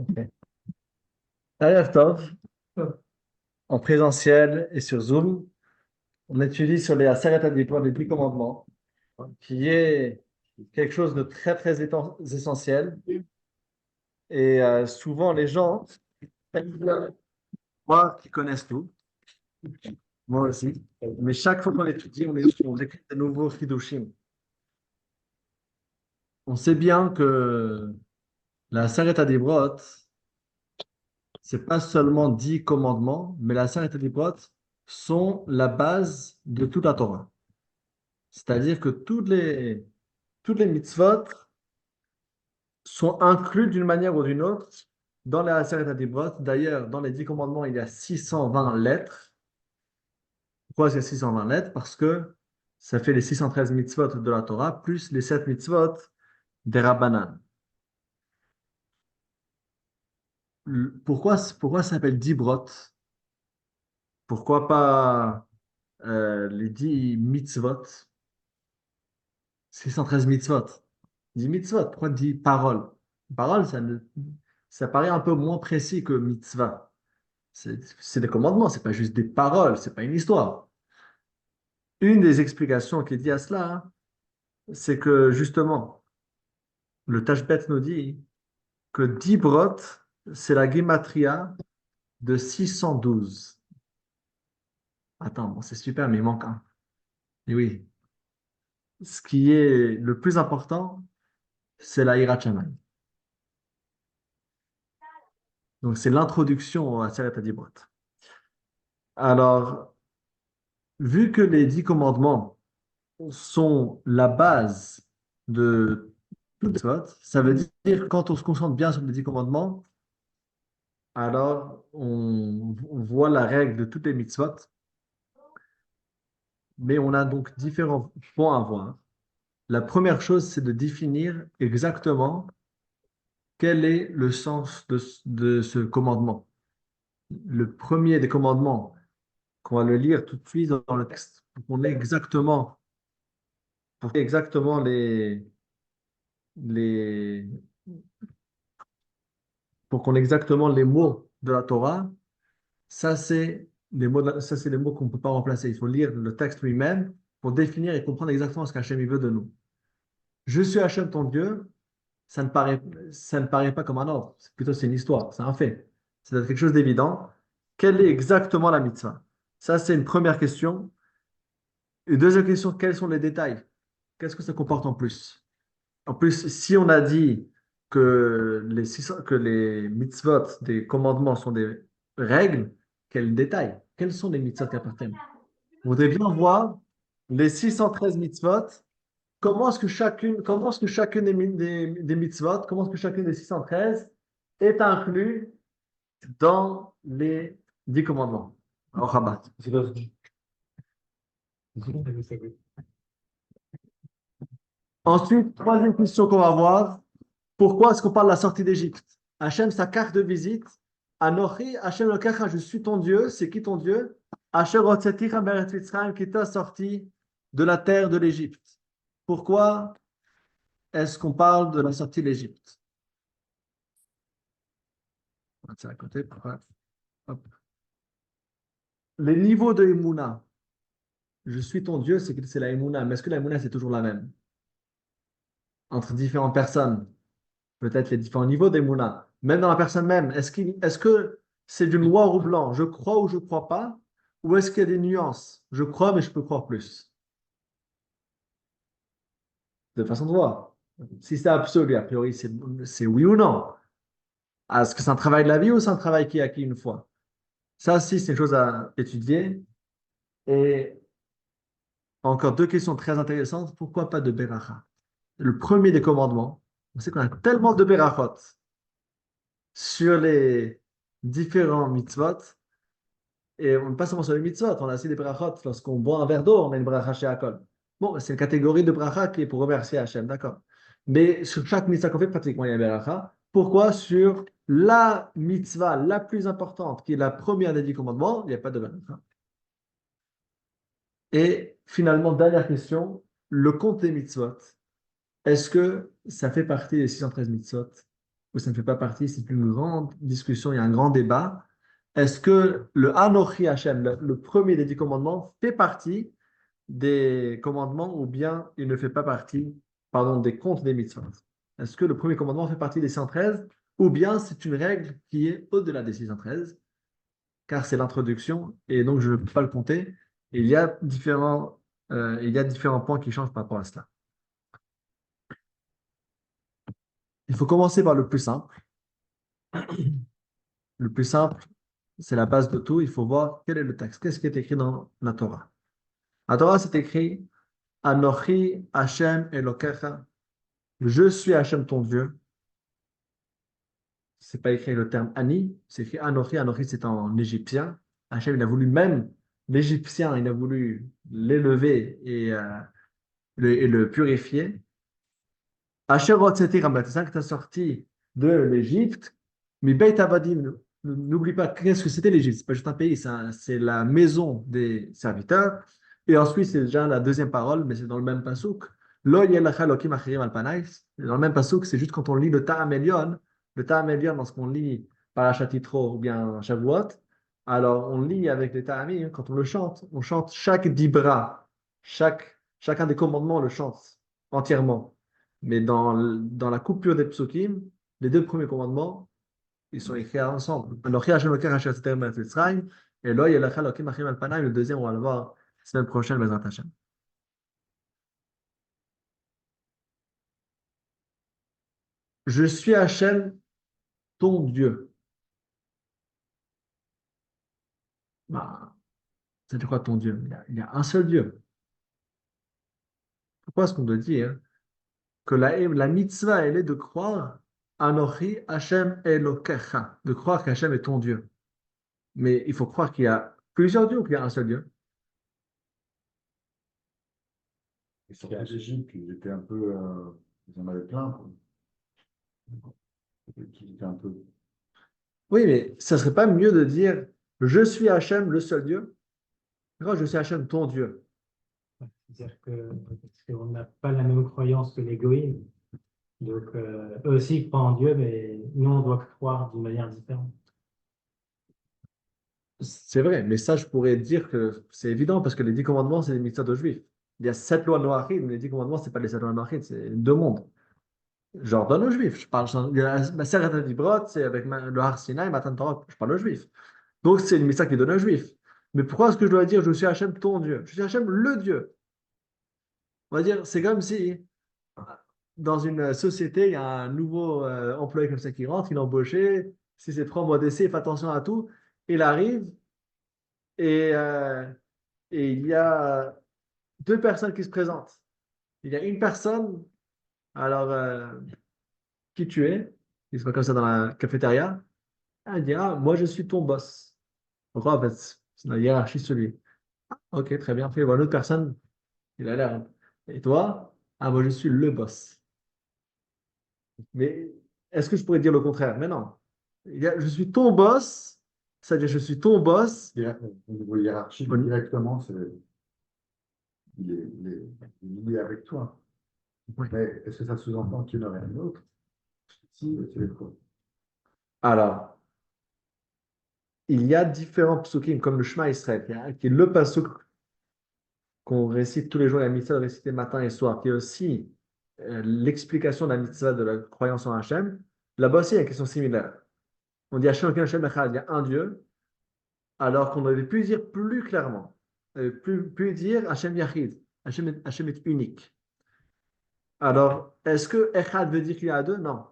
Ok. Salut Tov, en présentiel et sur Zoom, on étudie sur les Aseret HaDibrot, les 10 commandements, qui est quelque chose de très très essentiel. Et souvent les gens croient qu'ils connaissent tout, moi aussi. Mais chaque fois qu'on étudie, on décrit de nouveaux Hidushim. On sait bien que la Aseret HaDibrot, c'est pas seulement 10 commandements, mais la Aseret HaDibrot sont la base de toute la Torah. C'est-à-dire que toutes les mitzvot sont inclus d'une manière ou d'une autre dans les Aseret HaDibrot. D'ailleurs, dans les 10 commandements, il y a 620 lettres. Pourquoi est-ce qu'il y a 620 lettres? Parce que ça fait les 613 mitzvot de la Torah, plus les 7 mitzvot des Rabbanan. Pourquoi ça s'appelle Dibrot? Pourquoi pas les 10 mitzvot? 613 mitzvot. 10 mitzvot, pourquoi 10 paroles? Parole, ça paraît un peu moins précis que mitzvah. C'est des commandements, c'est pas juste des paroles, c'est pas une histoire. Une des explications qui est dit à cela, hein, c'est que justement, le Tashbet nous dit que 10 brot, c'est la gematria de 612. Attends, bon, c'est super, mais il manque un. Et oui, ce qui est le plus important, c'est la Hirat Shamayim. Donc, c'est l'introduction à Seret HaDibrot. Alors, vu que les 10 commandements sont la base de toutes les mitzvot, ça veut dire que quand on se concentre bien sur les 10 commandements, alors on voit la règle de toutes les mitzvot, mais on a donc différents points à voir. La première chose, c'est de définir exactement quel est le sens de ce commandement. Le premier des commandements, qu'on va le lire tout de suite dans le texte, pour qu'on ait exactement les, pour qu'on ait exactement les mots de la Torah. Ça, c'est ça, c'est les mots qu'on ne peut pas remplacer. Il faut lire le texte lui-même pour définir et comprendre exactement ce qu'Hachem il veut de nous. Je suis Hachem ton Dieu, ça ne paraît pas comme un ordre. C'est une histoire, c'est un fait. C'est quelque chose d'évident. Quelle est exactement la mitzvah? Ça, c'est une première question. Une deuxième question, quels sont les détails? Qu'est-ce que ça comporte en plus? En plus, si on a dit que les mitzvot des commandements sont des règles, quels détails? Quels sont les mitzvot qui appartiennent? Vous voudrez bien voir les 613 mitzvot, comment est-ce que chacune des mitzvot, comment est-ce que chacune des 613 est inclus dans les 10 commandements. Au Rabat. Ensuite, troisième question qu'on va voir, pourquoi est-ce qu'on parle de la sortie d'Égypte? Hachem, sa carte de visite, Anochi, Hachem Elokecha, je suis ton Dieu, c'est qui ton Dieu? Hachem Hotzeticha Meret Mitzrayim, qui t'a sorti de la terre de l'Égypte. Pourquoi est-ce qu'on parle de la sortie d'Égypte? C'est à côté, pourquoi? Hop. Les niveaux de Emouna, je suis ton Dieu, c'est la Emouna, mais est-ce que la Emouna, c'est toujours la même? Entre différentes personnes, peut-être les différents niveaux d'Emouna, même dans la personne même, est-ce que c'est du noir ou blanc? Je crois ou je ne crois pas? Ou est-ce qu'il y a des nuances? Je crois, mais je peux croire plus. De façon de voir. Si c'est absolu, a priori, c'est oui ou non. Est-ce que c'est un travail de la vie ou c'est un travail qui est acquis une fois? Ça aussi, c'est une chose à étudier. Et encore deux questions très intéressantes. Pourquoi pas de Beracha? Le premier des commandements, on sait qu'on a tellement de Berachot sur les différents mitzvot. Et on pas seulement sur les mitzvot, on a aussi des brachot. Lorsqu'on boit un verre d'eau, on a une bracha chez Hakol. Bon, c'est une catégorie de bracha qui est pour remercier Hachem, d'accord. Mais sur chaque mitzvah qu'on fait, pratiquement, il y a une bracha. Pourquoi sur la mitzvah la plus importante, qui est la première des 10 commandements, il n'y a pas de bracha? Et finalement, dernière question, le compte des mitzvot. Est-ce que ça fait partie des 613 mitzvot? ou ça ne fait pas partie, c'est une grande discussion, il y a un grand débat. Est-ce que le Anochi Hashem, le premier des 10 commandements, fait partie des commandements ou bien il ne fait pas partie, pardon, des comptes des mitzvot? Est-ce que le premier commandement fait partie des 113 ou bien c'est une règle qui est au-delà des 613 car c'est l'introduction et donc je ne peux pas le compter. Il y a différents points qui changent par rapport à cela. Il faut commencer par le plus simple. Le plus simple, c'est la base de tout. Il faut voir quel est le texte. Qu'est-ce qui est écrit dans la Torah? La Torah, c'est écrit Anochi Hashem Elokecha. Je suis Hashem ton Dieu. C'est pas écrit le terme Ani, c'est écrit Anochi. Anochi, c'est en égyptien. Hashem, il a voulu même l'égyptien, il a voulu l'élever et le purifier. Asher Hotzeti Rabbah, que tu as sorti de l'Égypte, mais Beit Avadim, n'oublie pas qu'est-ce que c'était l'Égypte, c'est pas juste un pays, c'est la maison des serviteurs. Et ensuite, c'est déjà la deuxième parole, mais c'est dans le même pasuk. Lo yelacha Elokim achirim al panai. Dans le même pasuk, c'est juste quand on lit le Ta'amelion, lorsqu'on lit Parashat Yitro ou bien Shavuot, alors on lit avec les Ta'amim, quand on chante chaque dibra, chacun des commandements, on le chante entièrement. Mais dans la coupure des psukim, les deux premiers commandements, ils sont écrits ensemble. Anochi Hashem Elokecha asher tziteh be'eretz Mitzrayim, et Lo yelecha Elokim achim al panayim. Le deuxième, on va le voir la semaine prochaine, Bezrat Hashem. Je suis Hashem, ton Dieu. Bah, c'est quoi ton Dieu? Il y a un seul Dieu. Pourquoi est-ce qu'on doit dire que la mitzvah, elle est de croire Anochi Hashem Elokecha, de croire qu'Hashem est ton Dieu. Mais il faut croire qu'il y a plusieurs dieux ou qu'il y a un seul Dieu. Et sur l'Égypte, ils étaient un peu. Ils en avaient plein, quoi. Ils étaient un peu. Oui, mais ça serait pas mieux de dire je suis Hachem, le seul Dieu? Quand je suis Hachem, ton Dieu. C'est-à-dire qu'on n'a pas la même croyance que les goïms. Donc, eux aussi ils croient en Dieu, mais nous, on doit croire d'une manière différente. C'est vrai, mais ça, je pourrais dire que c'est évident parce que les 10 commandements, c'est les mitzvot de juifs. Il y a 7 lois noachides, mais les 10 commandements, c'est pas les 7 lois noachides, c'est deux mondes. J'ordonne aux juifs. Je parle, il y a ma sœur Dibrot, c'est avec le Har Sinai, Matan Torah, je parle aux juifs. Donc, c'est une mitzvah qui donne aux juifs. Mais pourquoi est-ce que je dois dire je suis Hachem, ton Dieu? Je suis Hachem, le Dieu. On va dire, c'est comme si dans une société, il y a un nouveau employé comme ça qui rentre, il est embauché, si c'est 3 mois d'essai, il fait attention à tout. Il arrive et, euh, et il y a 2 personnes qui se présentent. Il y a une personne, alors qui tu es? Il se passe comme ça dans la cafétéria. Elle dit, ah, moi je suis ton boss. Pourquoi en fait, c'est la hiérarchie sur lui. Ok, très bien. Puis il voit une autre personne, il a l'air. Et toi? Ah, moi je suis le boss. Mais est-ce que je pourrais dire le contraire? Mais non. Je suis ton boss, c'est-à-dire je suis ton boss. Au niveau hiérarchique, directement, il est lié avec toi. Oui. Mais est-ce que ça sous-entend qu'il y en aurait un autre? Si, c'est quoi? Alors, il y a différents psukim, comme le Shema Israël, qui est le pasuk qu'on récite tous les jours, la mitzvah de réciter matin et soir, qui est aussi l'explication de la mitzvah de la croyance en Hachem. Là-bas aussi, il y a une question similaire. On dit Hachem, Hachem, Echad, il y a un Dieu, alors qu'on aurait pu dire plus clairement, pu dire Hachem Yachid, Hachem est unique. Alors, est-ce que Echad veut dire qu'il y a deux? Non.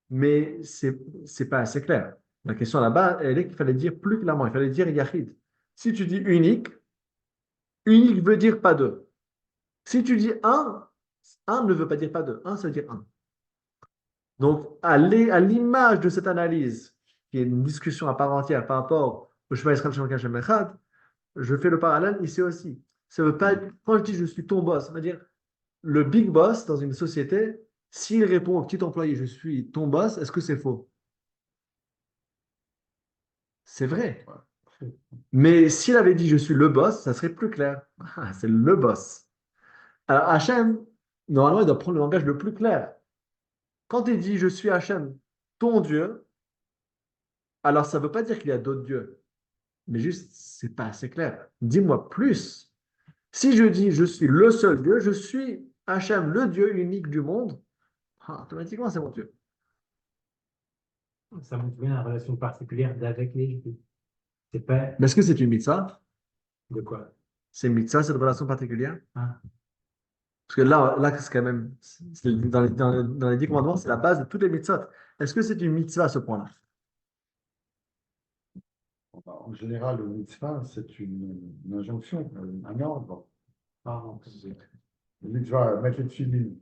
Mais c'est pas assez clair. La question là-bas, elle est qu'il fallait dire plus clairement, il fallait dire Yachid. Si tu dis unique, unique veut dire pas deux. Si tu dis un ne veut pas dire pas deux. Un, ça veut dire un. Donc, à l'image de cette analyse, qui est une discussion à part entière par rapport au Shema Yisrael Shem Hashem Echad, je fais le parallèle ici aussi. Ça veut pas, quand je dis je suis ton boss, ça veut dire le big boss dans une société, s'il répond au petit employé je suis ton boss, est-ce que c'est faux? C'est vrai. Mais s'il avait dit je suis le boss, ça serait plus clair. Ah, c'est le boss. Alors Hachem, normalement, il doit prendre le langage le plus clair. Quand il dit je suis Hachem, ton Dieu, alors ça ne veut pas dire qu'il y a d'autres dieux, mais juste, c'est pas assez clair. Dis-moi plus. Si je dis je suis le seul Dieu, je suis Hachem, le Dieu unique du monde, automatiquement c'est mon Dieu. Ça montre bien la relation particulière d'avec les Juifs. C'est pas Mais est-ce que c'est une mitzvah? de quoi. C'est une mitzvah, cette relation particulière? Hein. Parce que là c'est quand même, dans les 10 commandements, c'est la base de toutes les mitzvot. Est-ce que c'est une mitzvah à ce point-là? En général, le mitzvah, c'est une injonction, un ordre. Pardon. Le mitzvah, mettre les filines.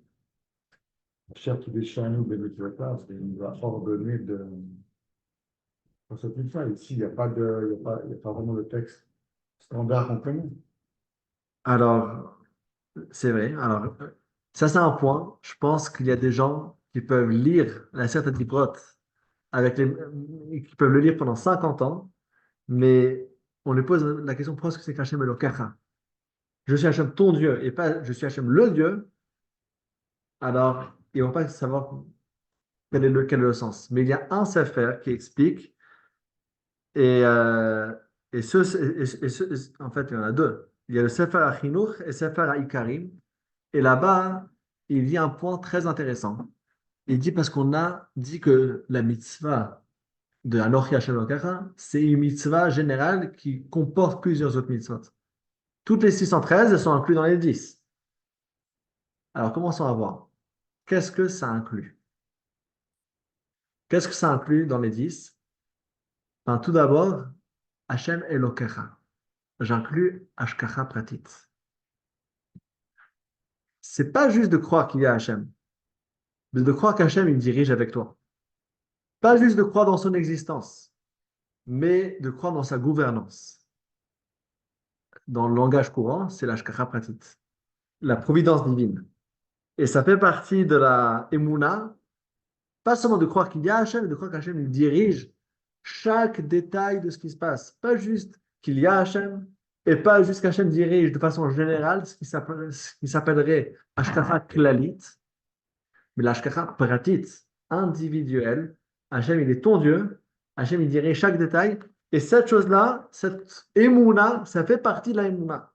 Cher qui déchire nous, c'est une ordonnée de. Pour cette mitzvah, ici, il y a pas vraiment de texte standard qu'on connaît. Alors, c'est vrai. Alors, ça c'est un point. Je pense qu'il y a des gens qui peuvent lire la certaine Dibrot qui peuvent le lire pendant 50 ans, mais on lui pose la question pourquoi est-ce que c'est Hachem Elokecha? Je suis Hachem ton Dieu et pas je suis Hachem le Dieu. Alors, ils ne vont pas savoir quel est le sens. Mais il y a un sefer qui explique, et, euh, en fait, il y en a deux. Il y a le sefer à Chinuch et le sefer à Ikarim. Et là-bas, il dit un point très intéressant. Il dit parce qu'on a dit que la mitzvah de Anochi Hashem Elokecha, c'est une mitzvah générale qui comporte plusieurs autres mitzvot. Toutes les 613, elles sont incluses dans les 10. Alors, commençons à voir. Qu'est-ce que ça inclut? Qu'est-ce que ça inclut dans les 10? Ben, tout d'abord, Hashem Elokecha. J'inclus Ashkacha Pratit. C'est pas juste de croire qu'il y a Hashem, mais de croire qu'Hachem, il dirige avec toi. Pas juste de croire dans son existence, mais de croire dans sa gouvernance. Dans le langage courant, c'est l'Ashkacha Pratit, la providence divine. Et ça fait partie de la Emouna, pas seulement de croire qu'il y a Hachem, mais de croire qu'Hachem il dirige chaque détail de ce qui se passe. Pas juste qu'il y a Hachem, et pas juste qu'Hachem dirige de façon générale ce qui s'appellerait Ashkacha Klalit, mais l'Ashkacha Pratit, individuelle. Hachem, il est ton Dieu. Hachem, il dirige chaque détail. Et cette chose-là, cette Emouna, ça fait partie de la Emouna.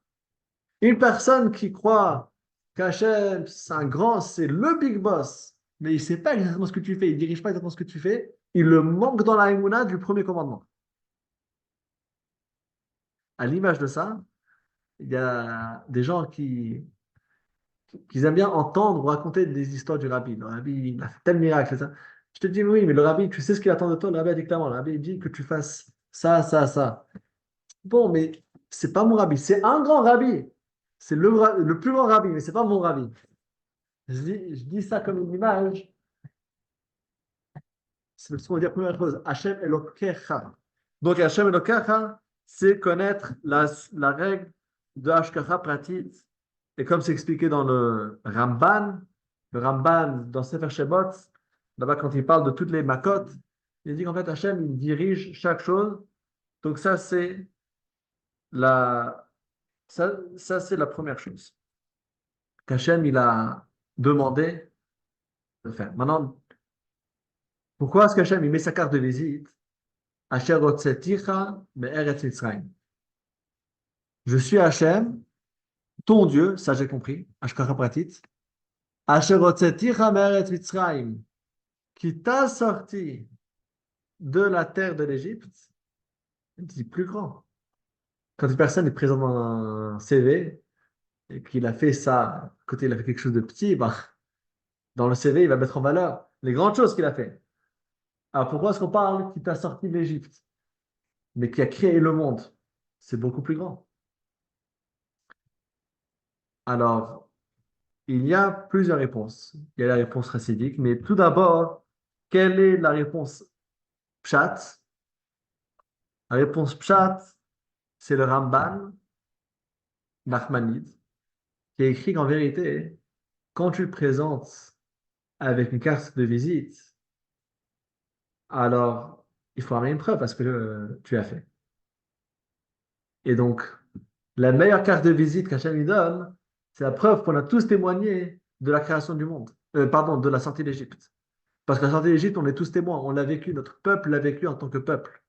Une personne qui croit qu'Hachem, c'est le big boss, mais il ne sait pas exactement ce que tu fais, il ne dirige pas exactement ce que tu fais, il le manque dans la Emouna du premier commandement. À l'image de ça, il y a des gens qui aiment bien entendre ou raconter des histoires du rabbi. Le rabbi, il a fait tel miracle, ça. Je te dis oui, mais le rabbi, tu sais ce qu'il attend de toi, le rabbi a dit clairement, le rabbi il dit que tu fasses ça, ça, ça. Bon, mais c'est pas mon rabbi, c'est un grand rabbi. C'est le plus grand rabbi, mais c'est pas mon rabbi. Je dis ça comme une image. C'est ce qu'on va dire première chose. Hachem Elokecha. Donc Hachem Elokecha, c'est connaître la règle de Hashkacha Pratit. Et comme c'est expliqué dans le Ramban dans Sefer Shemot, là-bas quand il parle de toutes les makot, il dit qu'en fait Hachem, il dirige chaque chose. Donc la, ça c'est la première chose qu'Hachem, il a demandé de faire. Maintenant, pourquoi est-ce qu'Hachem, il met sa carte de visite? Asher Otzeticha Me'eretz Mitzrayim. Je suis Hachem, ton Dieu, ça j'ai compris, Ashkara Pratit. Asher Otzeticha Me'eretz Mitzrayim, qui t'a sorti de la terre de l'Égypte, il dit plus grand. Quand une personne est présente dans un CV et qu'il a fait ça, côté il a fait quelque chose de petit, ben, dans le CV, il va mettre en valeur les grandes choses qu'il a fait. Alors pourquoi est-ce qu'on parle qui t'a sorti de l'Égypte, mais qui a créé le monde? C'est beaucoup plus grand. Alors, il y a plusieurs réponses. Il y a la réponse racidique, mais tout d'abord, quelle est la réponse pshat? La réponse pshat, c'est le Ramban Nachmanide, qui a écrit qu'en vérité, quand tu le présentes avec une carte de visite, alors il faut amener une preuve parce que tu as fait. Et donc, la meilleure carte de visite qu'Hachem lui donne, c'est la preuve qu'on a tous témoigné de la création du monde. Pardon, de la sortie d'Égypte. Parce qu'à la sortie d'Égypte, on est tous témoins. On l'a vécu, notre peuple l'a vécu en tant que peuple.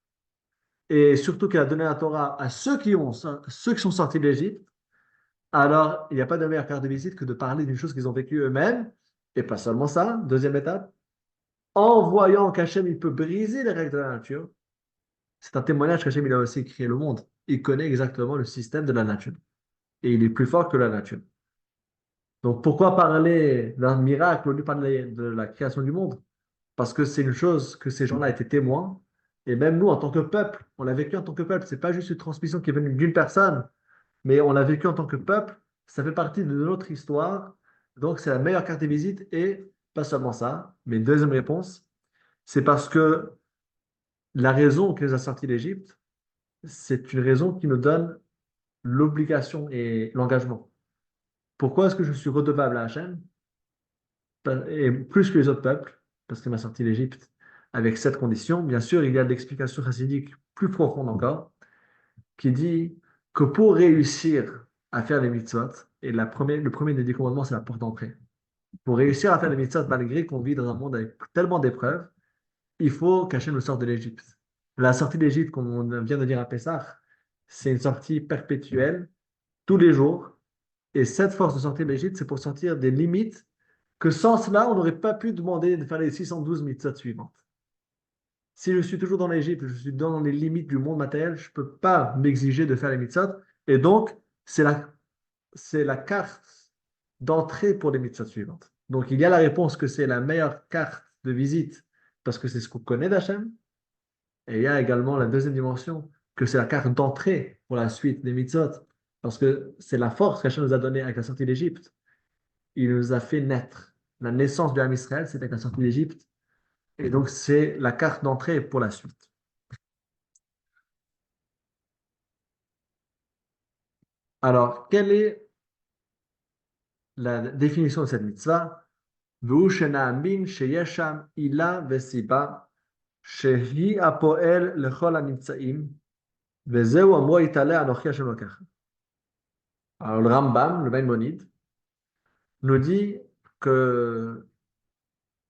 Et surtout qu'il a donné la Torah à ceux qui sont sortis d'Égypte. Alors, il n'y a pas de meilleure carte de visite que de parler d'une chose qu'ils ont vécue eux-mêmes. Et pas seulement ça. Deuxième étape, en voyant qu'Hachem, il peut briser les règles de la nature. C'est un témoignage qu'Hachem, il a aussi créé le monde. Il connaît exactement le système de la nature. Et il est plus fort que la nature. Donc, pourquoi parler d'un miracle au lieu de parler de la création du monde? Parce que c'est une chose que ces gens-là étaient témoins. Et même nous, en tant que peuple, on l'a vécu en tant que peuple. C'est pas juste une transmission qui est venue d'une personne, mais on l'a vécu en tant que peuple. Ça fait partie de notre histoire. Donc, c'est la meilleure carte de visite. Et pas seulement ça, mais deuxième réponse, c'est parce que la raison qui nous a sortis d'Égypte, c'est une raison qui nous donne l'obligation et l'engagement. Pourquoi est-ce que je suis redevable à Hachem? Et plus que les autres peuples, parce qu'il m'a sorti d'Égypte avec cette condition. Bien sûr, il y a de l'explication chassidique plus profonde encore, qui dit que pour réussir à faire les mitzvot, et le premier des 10 commandements, c'est la porte d'entrée. Pour réussir à faire les mitzvot, malgré qu'on vit dans un monde avec tellement d'épreuves, il faut qu'Hachem nous sorte de l'Égypte. La sortie d'Égypte, comme on vient de dire à Pessah, c'est une sortie perpétuelle, tous les jours. Et cette force de sortir de l'Égypte, c'est pour sortir des limites que sans cela, on n'aurait pas pu demander de faire les 612 mitzvot suivantes. Si je suis toujours dans l'Égypte, je suis dans les limites du monde matériel, je ne peux pas m'exiger de faire les mitzvot. Et donc, c'est la carte d'entrée pour les mitzvot suivantes. Donc, il y a la réponse que c'est la meilleure carte de visite parce que c'est ce qu'on connaît d'Hachem. Et il y a également la deuxième dimension que c'est la carte d'entrée pour la suite des mitzvot parce que c'est la force qu'Hachem nous a donnée avec la sortie d'Égypte. Il nous a fait naître. La naissance du Ham Israël, c'est avec la sortie d'Égypte. Et donc, c'est la carte d'entrée pour la suite. Alors, quelle est la définition de cette mitzvah? V'hu shena'amin sheyesh sham ila vesiba shehi hapoel lechol hanimtzaim vezeu amro yitale anochi Hashem Elokecha. Alors, le Rambam, le Maïmonide, nous dit que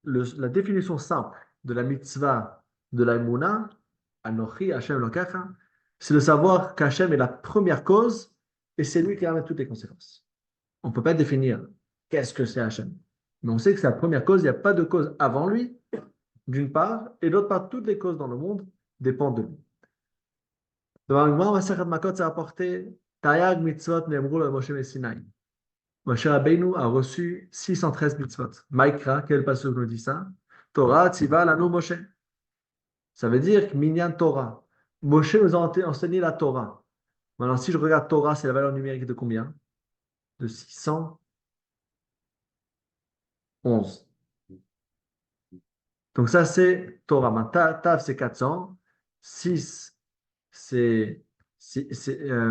la définition simple de la mitzvah de la Emouna, Anochi Hashem Elokecha, c'est de savoir qu'Hachem est la première cause et c'est lui qui ramène toutes les conséquences. On ne peut pas définir qu'est-ce que c'est Hachem. Mais on sait que c'est la première cause, il n'y a pas de cause avant lui, d'une part, et d'autre part, toutes les causes dans le monde dépendent de lui. Dans l'Agma, Masechet Makot, c'est rapporté Tayag mitzvot ne'emru le Moshe Sinai. Moshe Rabbeinu a reçu 613 mitzvot. Maïkra, quel passage nous dit ça? Torah, Tziva, Lanu Moshe. Ça veut dire que Minyan Torah. Moshe nous a enseigné la Torah. Maintenant, si je regarde Torah, c'est la valeur numérique de combien? De 611. Donc ça, c'est Torah. Tav, c'est 400. 6,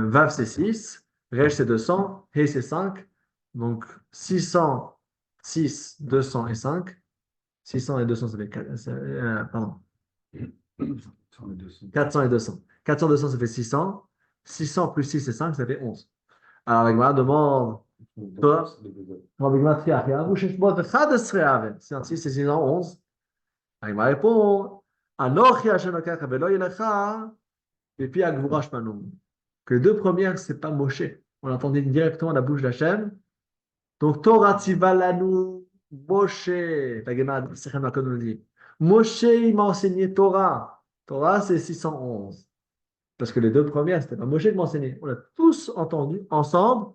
Vav, c'est 6. Resh, c'est 200. He, c'est 5. Donc 600, 6, 200 et 5. 600 et 200, ça fait 4, pardon. 400 et 200. 400 et 200, ça fait 600. 600 plus 6, c'est 5, ça fait 11. Alors, avec ma demande, toi, avec ma triachia, ou sheshbot v'chadesre aven. C'est ainsi, c'est 611. Avec ma réponse, Anochi Hashem Elokecha velo yelecha, et puis Agvura Shmanu. Que les deux premières, c'est pas Moshe. On entendait directement la bouche d'Hachem. Donc, Torah Tziva Lanu, Moshe, la Gemara Sechem Makot nous dit, Moshe, il m'a enseigné Torah. Torah, c'est 611. Parce que les deux premières, c'était pas Moshe qui m'a enseigné. On a tous entendu ensemble,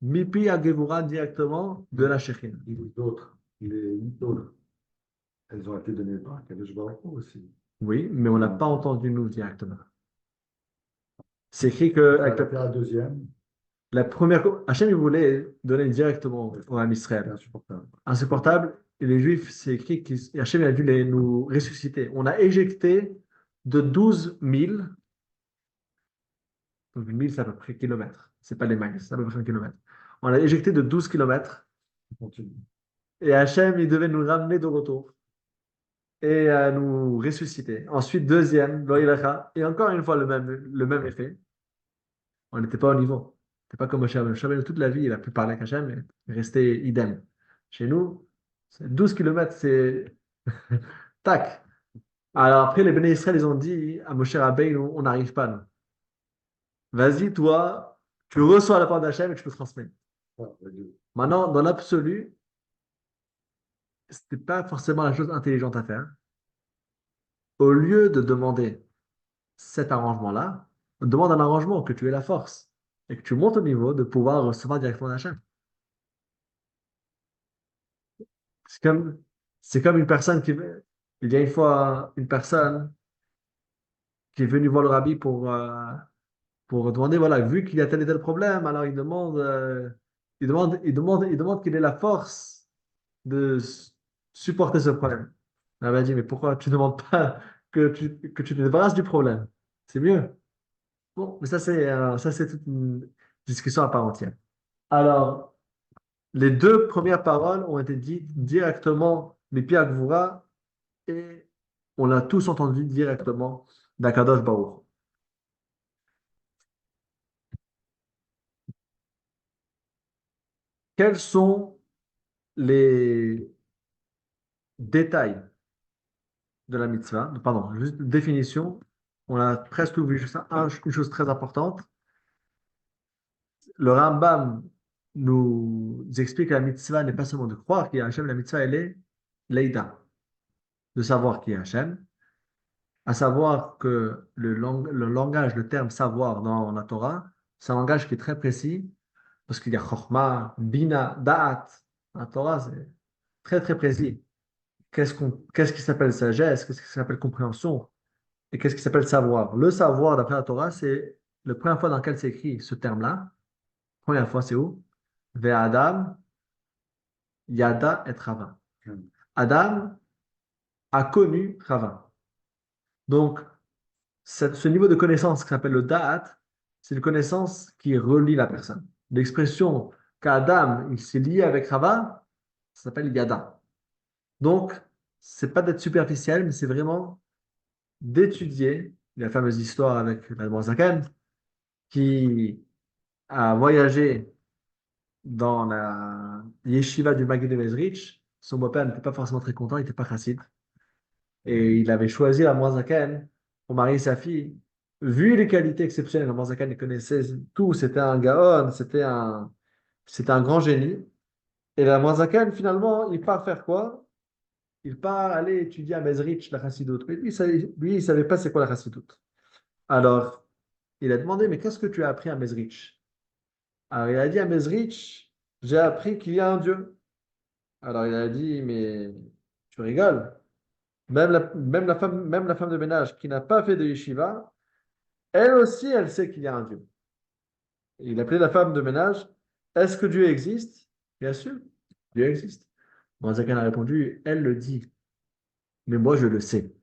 Mipi Agevura directement de la Shekhinah. Les autres, les 8 autres, elles ont été données par Kadosh Baruch Hu aussi. Oui, mais on n'a pas entendu nous directement. C'est écrit que avec La deuxième, la première, Hachem il voulait donner directement au Ham c'est Israël. insupportable. Insupportable. Et les Juifs, c'est écrit qu'Hachem a dû nous ressusciter. On a éjecté de 12 000. Donc 1000, c'est à peu près kilomètres. C'est pas les miles, c'est à peu près un kilomètre. On a éjecté de 12 kilomètres. On continue. Et Hachem, il devait nous ramener de retour et nous ressusciter. Ensuite, deuxième, Lo Ilacha, et encore une fois le même effet. On n'était pas au niveau. C'était pas comme Moshe Rabbeinu. Moshe Rabbeinu, toute la vie, il a pu parler avec Hachem, mais il restait idem. Chez nous, 12 kilomètres, c'est Tac. Alors après, les Béné Israël, ils ont dit à Moshe Rabbeinu, on n'arrive pas, nous. Vas-y, toi, tu reçois la parole d'Hachem et tu le transmets. Ah, vas-y. Maintenant, dans l'absolu, c'était pas forcément la chose intelligente à faire. Au lieu de demander cet arrangement-là, demande un arrangement que tu aies la force et que tu montes au niveau de pouvoir recevoir directement d'Hachem. C'est comme, c'est comme une personne il y a une fois une personne qui est venue voir le rabbi pour demander, voilà, vu qu'il y a tel et tel problème, alors il demande qu'il ait la force de supporter ce problème. Elle m'a dit, mais pourquoi tu ne demandes pas que tu te débarrasses du problème? C'est mieux. Bon, mais ça, c'est toute une discussion à part entière. Alors, les deux premières paroles ont été dites directement des Gvura et on l'a tous entendu directement d'Akadosh Baruch. Quels sont les détails de la mitzvah? Pardon, juste une définition. On a presque vu juste une chose très importante. Le Rambam nous explique que la mitzvah n'est pas seulement de croire qu'il y a Hachem, la mitzvah, elle est leïda, de savoir qu'il y a Hachem, à savoir que le langage, le terme savoir dans la Torah, c'est un langage qui est très précis, parce qu'il y a Chokhmah, Bina, Da'at. La Torah, c'est très très précis. Qu'est-ce qui s'appelle sagesse, qu'est-ce qui s'appelle compréhension, et qu'est-ce qui s'appelle savoir. Le savoir, d'après la Torah, c'est la première fois dans laquelle c'est écrit ce terme-là. Première fois, c'est où? Ve'adam, Yada et Rava. Adam a connu Rava. Donc, ce niveau de connaissance qui s'appelle le Da'at, c'est une connaissance qui relie la personne. L'expression qu'Adam il s'est lié avec Rava, ça s'appelle Yada. Donc, c'est pas d'être superficiel, mais c'est vraiment d'étudier la fameuse histoire avec l'Admor Zakan qui a voyagé dans la yeshiva du Maguid de Mezrich. Son beau-père n'était pas forcément très content, il n'était pas chassid. Et il avait choisi la Zakan pour marier sa fille. Vu les qualités exceptionnelles, la Zakan il connaissait tout, c'était un gaon, c'était un grand génie. Et la Zakan, finalement, il part faire quoi? Il part aller étudier à Mezrich la chassidoute. Mais lui, il savait pas c'est quoi la chassidoute. Alors, il a demandé, mais qu'est-ce que tu as appris à Mezrich? Alors, il a dit à Mezrich, j'ai appris qu'il y a un Dieu. Alors, il a dit, mais tu rigoles. Même la femme de ménage qui n'a pas fait de yeshiva, elle aussi, elle sait qu'il y a un Dieu. Et il appelait la femme de ménage, est-ce que Dieu existe? Bien sûr, Dieu existe. Zakan a répondu, elle le dit, mais moi je le sais.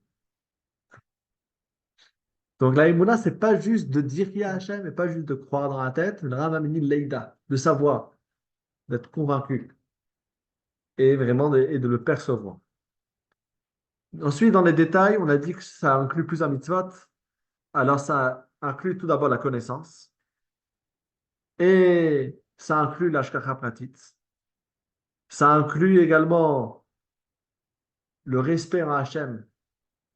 Donc la Emouna, c'est pas juste de dire qu'il y a Hachem, et pas juste de croire dans la tête, mais le Rambam dit Leïda, de savoir, d'être convaincu, et vraiment et de le percevoir. Ensuite, dans les détails, on a dit que ça inclut plusieurs mitzvot. Alors, ça inclut tout d'abord la connaissance, et ça inclut l'ashkacha pratit. Ça inclut également le respect en Hachem,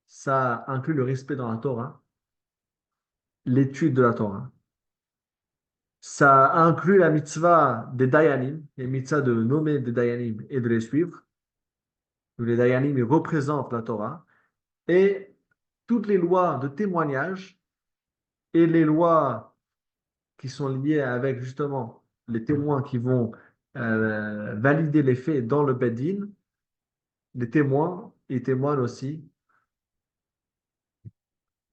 ça inclut le respect dans la Torah, l'étude de la Torah. Ça inclut la mitzvah des dayanim, les mitzvahs de nommer des dayanim et de les suivre. Les dayanim ils représentent la Torah. Et toutes les lois de témoignage et les lois qui sont liées avec justement les témoins qui vont valider les faits dans le Beddin, les témoins, ils témoignent aussi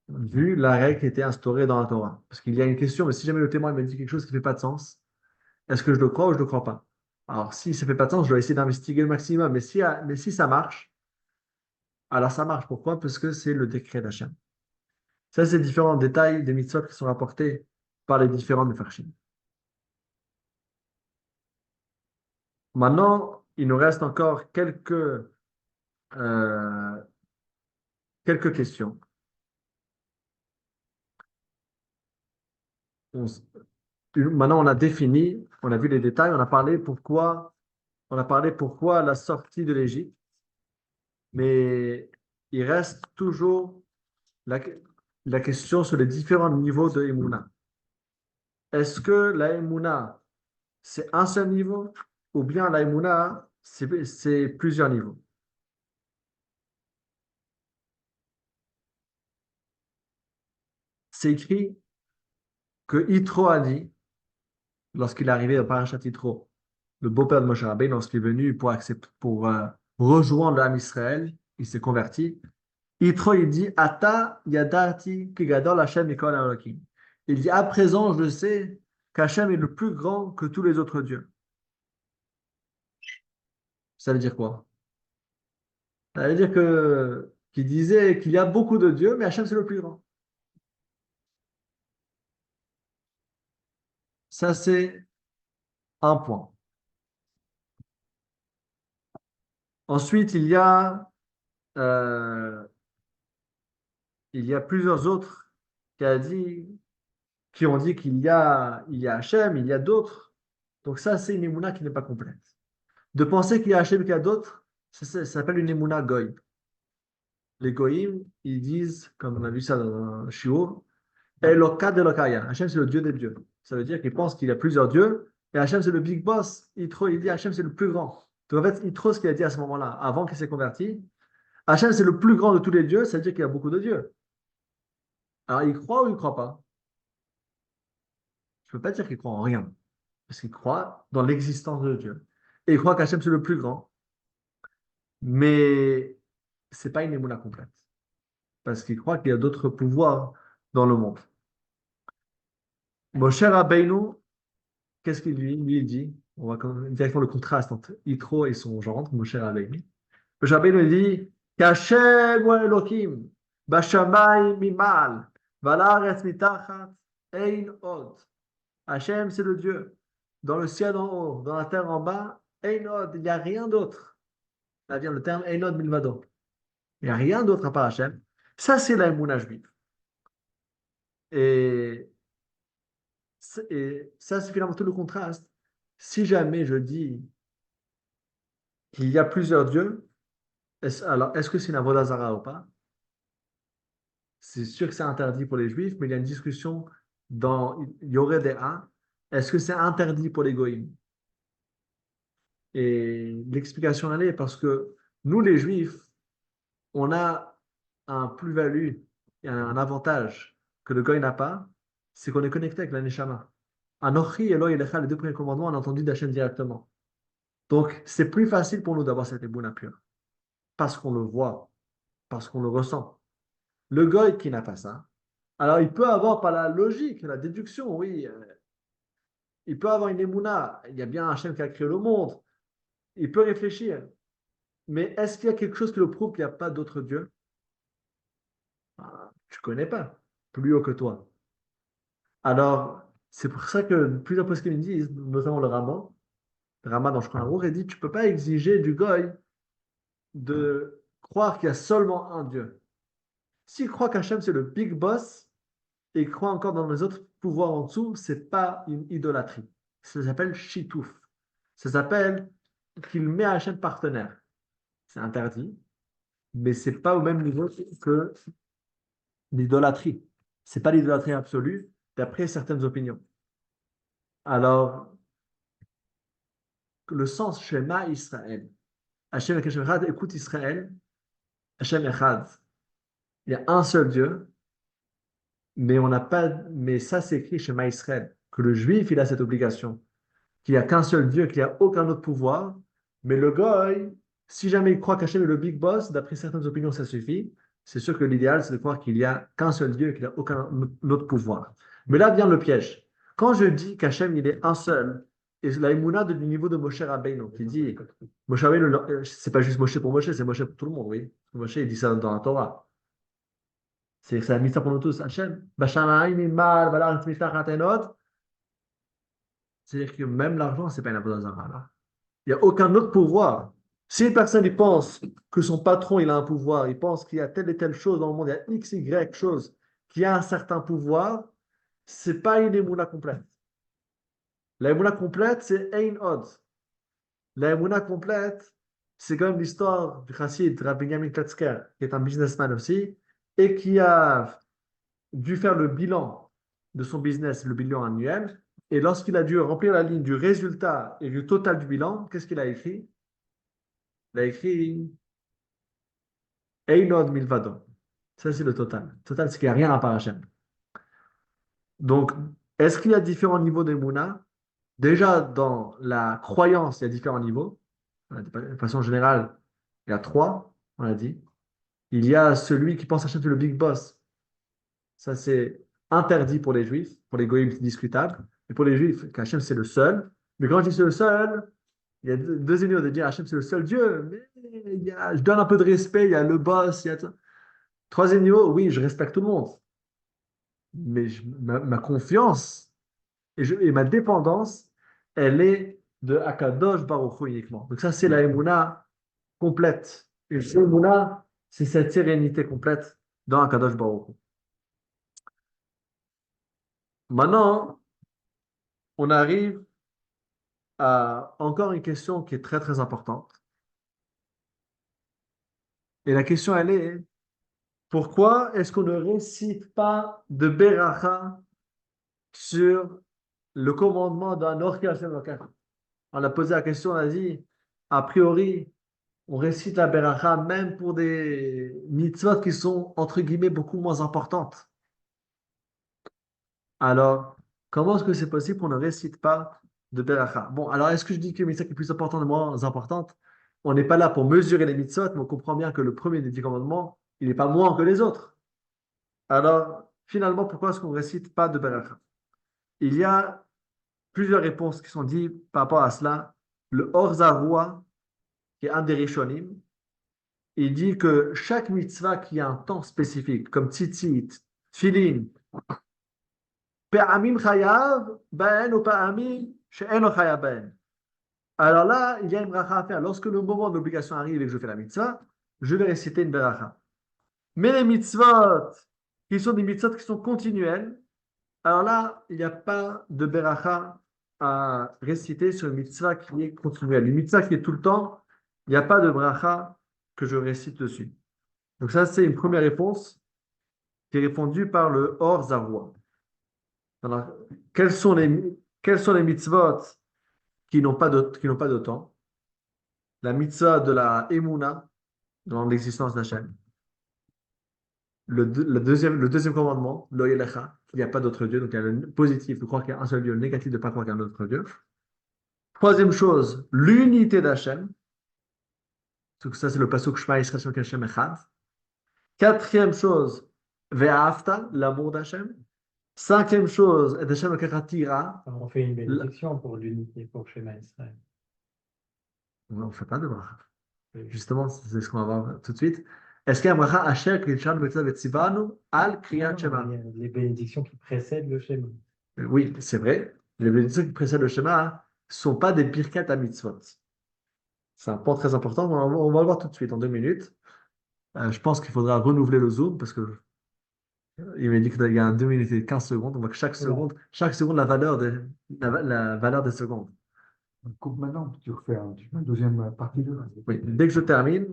vu la règle qui était instaurée dans la Torah. Parce qu'il y a une question, mais si jamais le témoin me dit quelque chose qui ne fait pas de sens, est-ce que je le crois ou je ne le crois pas? Alors, si ça ne fait pas de sens, je dois essayer d'investiguer le maximum. Mais si ça marche, alors ça marche. Pourquoi? Parce que c'est le décret d'Hachem. Ça, c'est différents détails des mitzvot qui sont rapportés par les différents mefarshim. Maintenant, il nous reste encore euh, quelques questions. On s- Maintenant, on a défini, on a vu les détails, on a parlé pourquoi la sortie de l'Égypte. Mais il reste toujours la, la question sur les différents niveaux de Emouna. Est-ce que la Emouna, c'est un seul niveau ou bien la Emouna, c'est plusieurs niveaux? C'est écrit que Yitro a dit, lorsqu'il est arrivé au Parashat Yitro, le beau-père de Moshe Rabbeinu, lorsqu'il est venu pour accepter, pour rejoindre l'âme Israël, il s'est converti. Yitro, il dit, Ata yadati kigadol Hashem mikol Elokim. Il dit, à présent, je sais qu'Hachem est le plus grand que tous les autres dieux. Ça veut dire quoi? Ça veut dire qu'il disait qu'il y a beaucoup de dieux, mais Hachem, c'est le plus grand. Ça, c'est un point. Ensuite, euh, il y a plusieurs autres qui ont dit il y a Hachem, il y a d'autres. Donc ça, c'est une émouna qui n'est pas complète. De penser qu'il y a Hachem et qu'il y a d'autres, ça s'appelle une émouna goy. Les goyim, ils disent, comme on a vu ça dans un shiur, Elokad Elokaya. Hachem, c'est le Dieu des dieux. Ça veut dire qu'ils pensent qu'il y a plusieurs dieux, et Hachem, c'est le big boss. Yitro, il dit Hachem, c'est le plus grand. Donc en fait, Yitro, ce qu'il a dit à ce moment-là, avant qu'il s'est converti, Hachem, c'est le plus grand de tous les dieux, ça veut dire qu'il y a beaucoup de dieux. Alors, il croit ou il ne croit pas? Je ne peux pas dire qu'il croit en rien, parce qu'il croit dans l'existence de Dieu. Et il croit qu'Hachem, c'est le plus grand, mais ce n'est pas une émouna complète, parce qu'il croit qu'il y a d'autres pouvoirs dans le monde. Moshe Rabbeinu, qu'est-ce qu'il lui dit? On va directement le contraste entre Yitro et son gendre, Moshe Rabbeinu. Moshe Rabbeinu dit qu'Hachem ou Elohim, Bashamay mimal, Valaretz mitachat, Ein od. Hachem, c'est le Dieu. Dans le ciel en haut, dans la terre en bas, Ein od, il n'y a rien d'autre. Là vient le terme Ein od milvado. Il n'y a rien d'autre à part Hachem. Ça, c'est la émouna juive. Et, et ça, c'est finalement tout le contraste. Si jamais je dis qu'il y a plusieurs dieux, alors est-ce que c'est une avodah ou pas? C'est sûr que c'est interdit pour les juifs, mais il y a une discussion dans Yoreh De'a. Est-ce que c'est interdit pour les goïms? Et l'explication elle est parce que nous, les juifs, on a un plus-value et un avantage que le goï n'a pas, c'est qu'on est connecté avec la Neshama. Anochi, Eloi, Elecha, les deux premiers commandements, on a entendu d'Hachem directement. Donc, c'est plus facile pour nous d'avoir cette ébouna pure. Parce qu'on le voit, parce qu'on le ressent. Le goy qui n'a pas ça, alors il peut avoir par la logique, la déduction, oui, il peut avoir une émouna, il y a bien un Hachem qui a créé le monde, il peut réfléchir, mais est-ce qu'il y a quelque chose qui le prouve qu'il n'y a pas d'autre Dieu? Tu ne connais pas, plus haut que toi. Alors, c'est pour ça que plusieurs poskim disent, notamment le Rama dans Shulchan il dit, tu ne peux pas exiger du goy de croire qu'il y a seulement un Dieu. S'il croit qu'Hachem c'est le big boss et il croit encore dans les autres pouvoirs en dessous, ce n'est pas une idolâtrie. Ça s'appelle shitouf. Ça s'appelle qu'il met Hachem partenaire. C'est interdit, mais ce n'est pas au même niveau que l'idolâtrie. Ce n'est pas l'idolâtrie absolue, d'après certaines opinions. Alors, le sens Shema Israël. Hachem Echad, écoute Israël. Hachem Echad. Il y a un seul Dieu, mais on n'a pas. Mais ça, c'est écrit Shema Israël, que le juif, il a cette obligation, qu'il n'y a qu'un seul Dieu, qu'il n'y a aucun autre pouvoir. Mais le goy, si jamais il croit qu'Hachem est le big boss, d'après certaines opinions, ça suffit. C'est sûr que l'idéal, c'est de croire qu'il n'y a qu'un seul Dieu et qu'il n'y a aucun autre pouvoir. Mais là vient le piège. Quand je dis qu'Hachem, il est un seul, et la émouna du niveau de Moshe Rabbeinu, qui dit, Moshe Rabbeinu, c'est pas juste Moshe pour Moshe, c'est Moshe pour tout le monde, oui. Moshe, il dit ça dans la Torah. C'est a mis ça pour nous tous. Hachem, c'est-à-dire que même l'argent, c'est pas une avodah zarah. Il n'y a aucun autre pouvoir. Si une personne il pense que son patron il a un pouvoir, il pense qu'il y a telle et telle chose dans le monde, il y a X, Y chose qui a un certain pouvoir, c'est pas une émouna complète. La émouna complète, c'est Ein Od. La émouna complète, c'est quand même l'histoire du chassid Rabbi Binyamin Klatzker, qui est un businessman aussi, et qui a dû faire le bilan de son business, le bilan annuel. Et lorsqu'il a dû remplir la ligne du résultat et du total du bilan, qu'est-ce qu'il a écrit? Il a écrit Einod Milvado. Ça, c'est le total. Le total, c'est qu'il n'y a rien à part Hachem. Donc, est-ce qu'il y a différents niveaux de Mouna? Déjà, dans la croyance, il y a différents niveaux. De façon générale, il y a trois, on a dit. Il y a celui qui pense à Hachem, c'est le big boss. Ça, c'est interdit pour les juifs, pour les goïms, c'est discutable. Et pour les juifs, qu'Hachem, c'est le seul. Mais quand je dis c'est le seul, il y a deux niveaux de dire Hachem, c'est le seul Dieu. Mais je donne un peu de respect, il y a le boss, il y a tout. Troisième niveau, oui, je respecte tout le monde. Mais ma confiance et ma dépendance, elle est de Akadosh Baruch Hu uniquement. Donc ça, c'est la Emouna complète. Et cette Emouna, c'est cette sérénité complète dans Akadosh Baruch Hu. Maintenant, on arrive à encore une question qui est très très importante. Et la question, elle est, pourquoi est-ce qu'on ne récite pas de Beracha sur le commandement d'un Orki Hashem Elokecha? On a posé la question, on a dit, a priori, on récite la Beracha même pour des mitzvot qui sont, entre guillemets, beaucoup moins importantes. Alors, comment est-ce que c'est possible qu'on ne récite pas de Beracha? Bon, alors est-ce que je dis que le mitzvah est plus important ou moins importante? On n'est pas là pour mesurer les mitzvot, mais on comprend bien que le premier des 10 commandements, il n'est pas moins que les autres. Alors, finalement, pourquoi est-ce qu'on ne récite pas de Beracha? Il y a plusieurs réponses qui sont dites par rapport à cela. Le Or Zarua, qui est un des Rishonim, il dit que chaque mitzvah qui a un temps spécifique, comme tzitzit, tfilin, pe'amim chayav, ben ou pe'amim she'en chayav ben. Alors là, il y a une bracha à faire. Lorsque le moment de l'obligation arrive et que je fais la mitzvah, je vais réciter une bracha. Mais les mitzvot, qui sont des mitzvot qui sont continuelles, alors là, il n'y a pas de beracha à réciter sur une mitzvah qui est continuelle. Une mitzvah qui est tout le temps, il n'y a pas de bracha que je récite dessus. Donc ça, c'est une première réponse qui est répondue par le Or Zarua. Alors, quels sont les mitzvot qui n'ont pas de temps? La mitzvah de la Emouna, dans l'existence d'Hachem. Le deuxième commandement, Lo Yelecha, il n'y a pas d'autre Dieu. Donc il y a le positif de croire qu'il y a un seul Dieu, le négatif de ne pas croire qu'il y a un autre Dieu. Troisième chose, l'unité d'Hachem. Donc ça, c'est le pasuk Shema Yisrael Shel Hashem Echad. Quatrième chose, Ve'afta, l'amour d'Hachem. Cinquième chose, et d'Hachem Tira. On fait une bénédiction pour l'unité, pour Shema Israël. On ne fait pas de bracha. Justement, c'est ce qu'on va voir tout de suite. Est-ce qu'il y a un bracha Asher K'Yishan Mitzvah Vetzivanu Al Kriyat Shema? Il y a les bénédictions qui précèdent le Shema. Oui, c'est vrai. Les bénédictions qui précèdent le Shema ne sont pas des birkat à mitzvot. C'est un point très important. On va le voir tout de suite en 2 minutes. Je pense qu'il faudra renouveler le Zoom parce que il m'a dit qu'il y a 2 minutes et 15 secondes. On voit que chaque seconde, la valeur des secondes. Coupe maintenant, tu refais une deuxième partie de. Oui, dès que je termine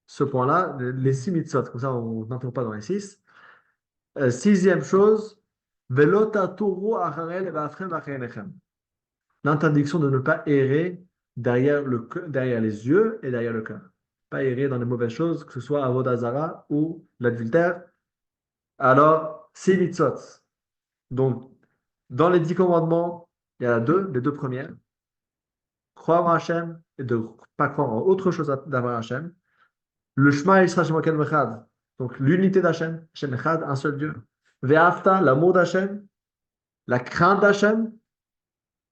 ce point-là, les 6 mitzvot, comme ça on n'interrompt pas dans les 6. Sixième chose, l'interdiction de ne pas errer derrière les yeux et derrière le cœur. Pas errer dans les mauvaises choses, que ce soit avodah zara ou l'adultère. Alors, 6 mitzvot. Donc, dans les 10 commandements, il y en a les deux premières. Croire en Hachem et de ne pas croire en autre chose d'avoir Hachem. Le Shema Yisrael Shem Elokeinu Echad. Donc, l'unité d'Hachem, Hachem Echad, un seul Dieu. Ve'afta, l'amour d'Hachem, la crainte d'Hachem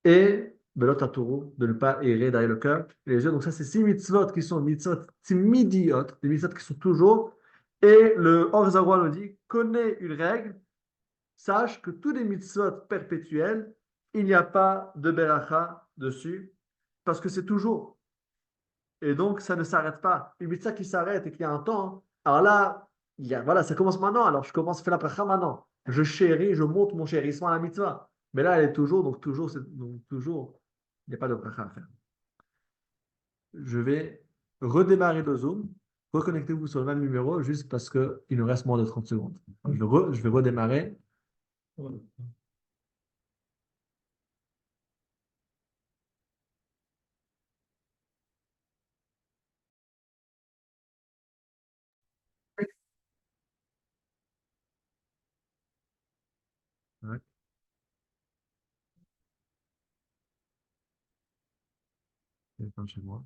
et Belot Aturu, de ne pas errer derrière le cœur et les yeux. Donc, ça, c'est 6 mitzvot qui sont mitzvot timidiot, des mitzvot qui sont toujours. Et le Or Zarua nous dit connais une règle, sache que tous les mitzvot perpétuels, il n'y a pas de beracha dessus parce que c'est toujours. Et donc, ça ne s'arrête pas. Une mitzvah qui s'arrête et qu'il y a un temps, alors là, voilà, ça commence maintenant. Alors, je commence à faire la bracha maintenant. Je chéris, je monte mon chérissement à la mitzvah. Mais là, elle est toujours, donc toujours, il n'y a pas de bracha à faire. Je vais redémarrez le Zoom, reconnectez-vous sur le même numéro juste parce qu'il nous reste moins de 30 secondes. Je vais redémarrer. Ouais, téléphone chez moi.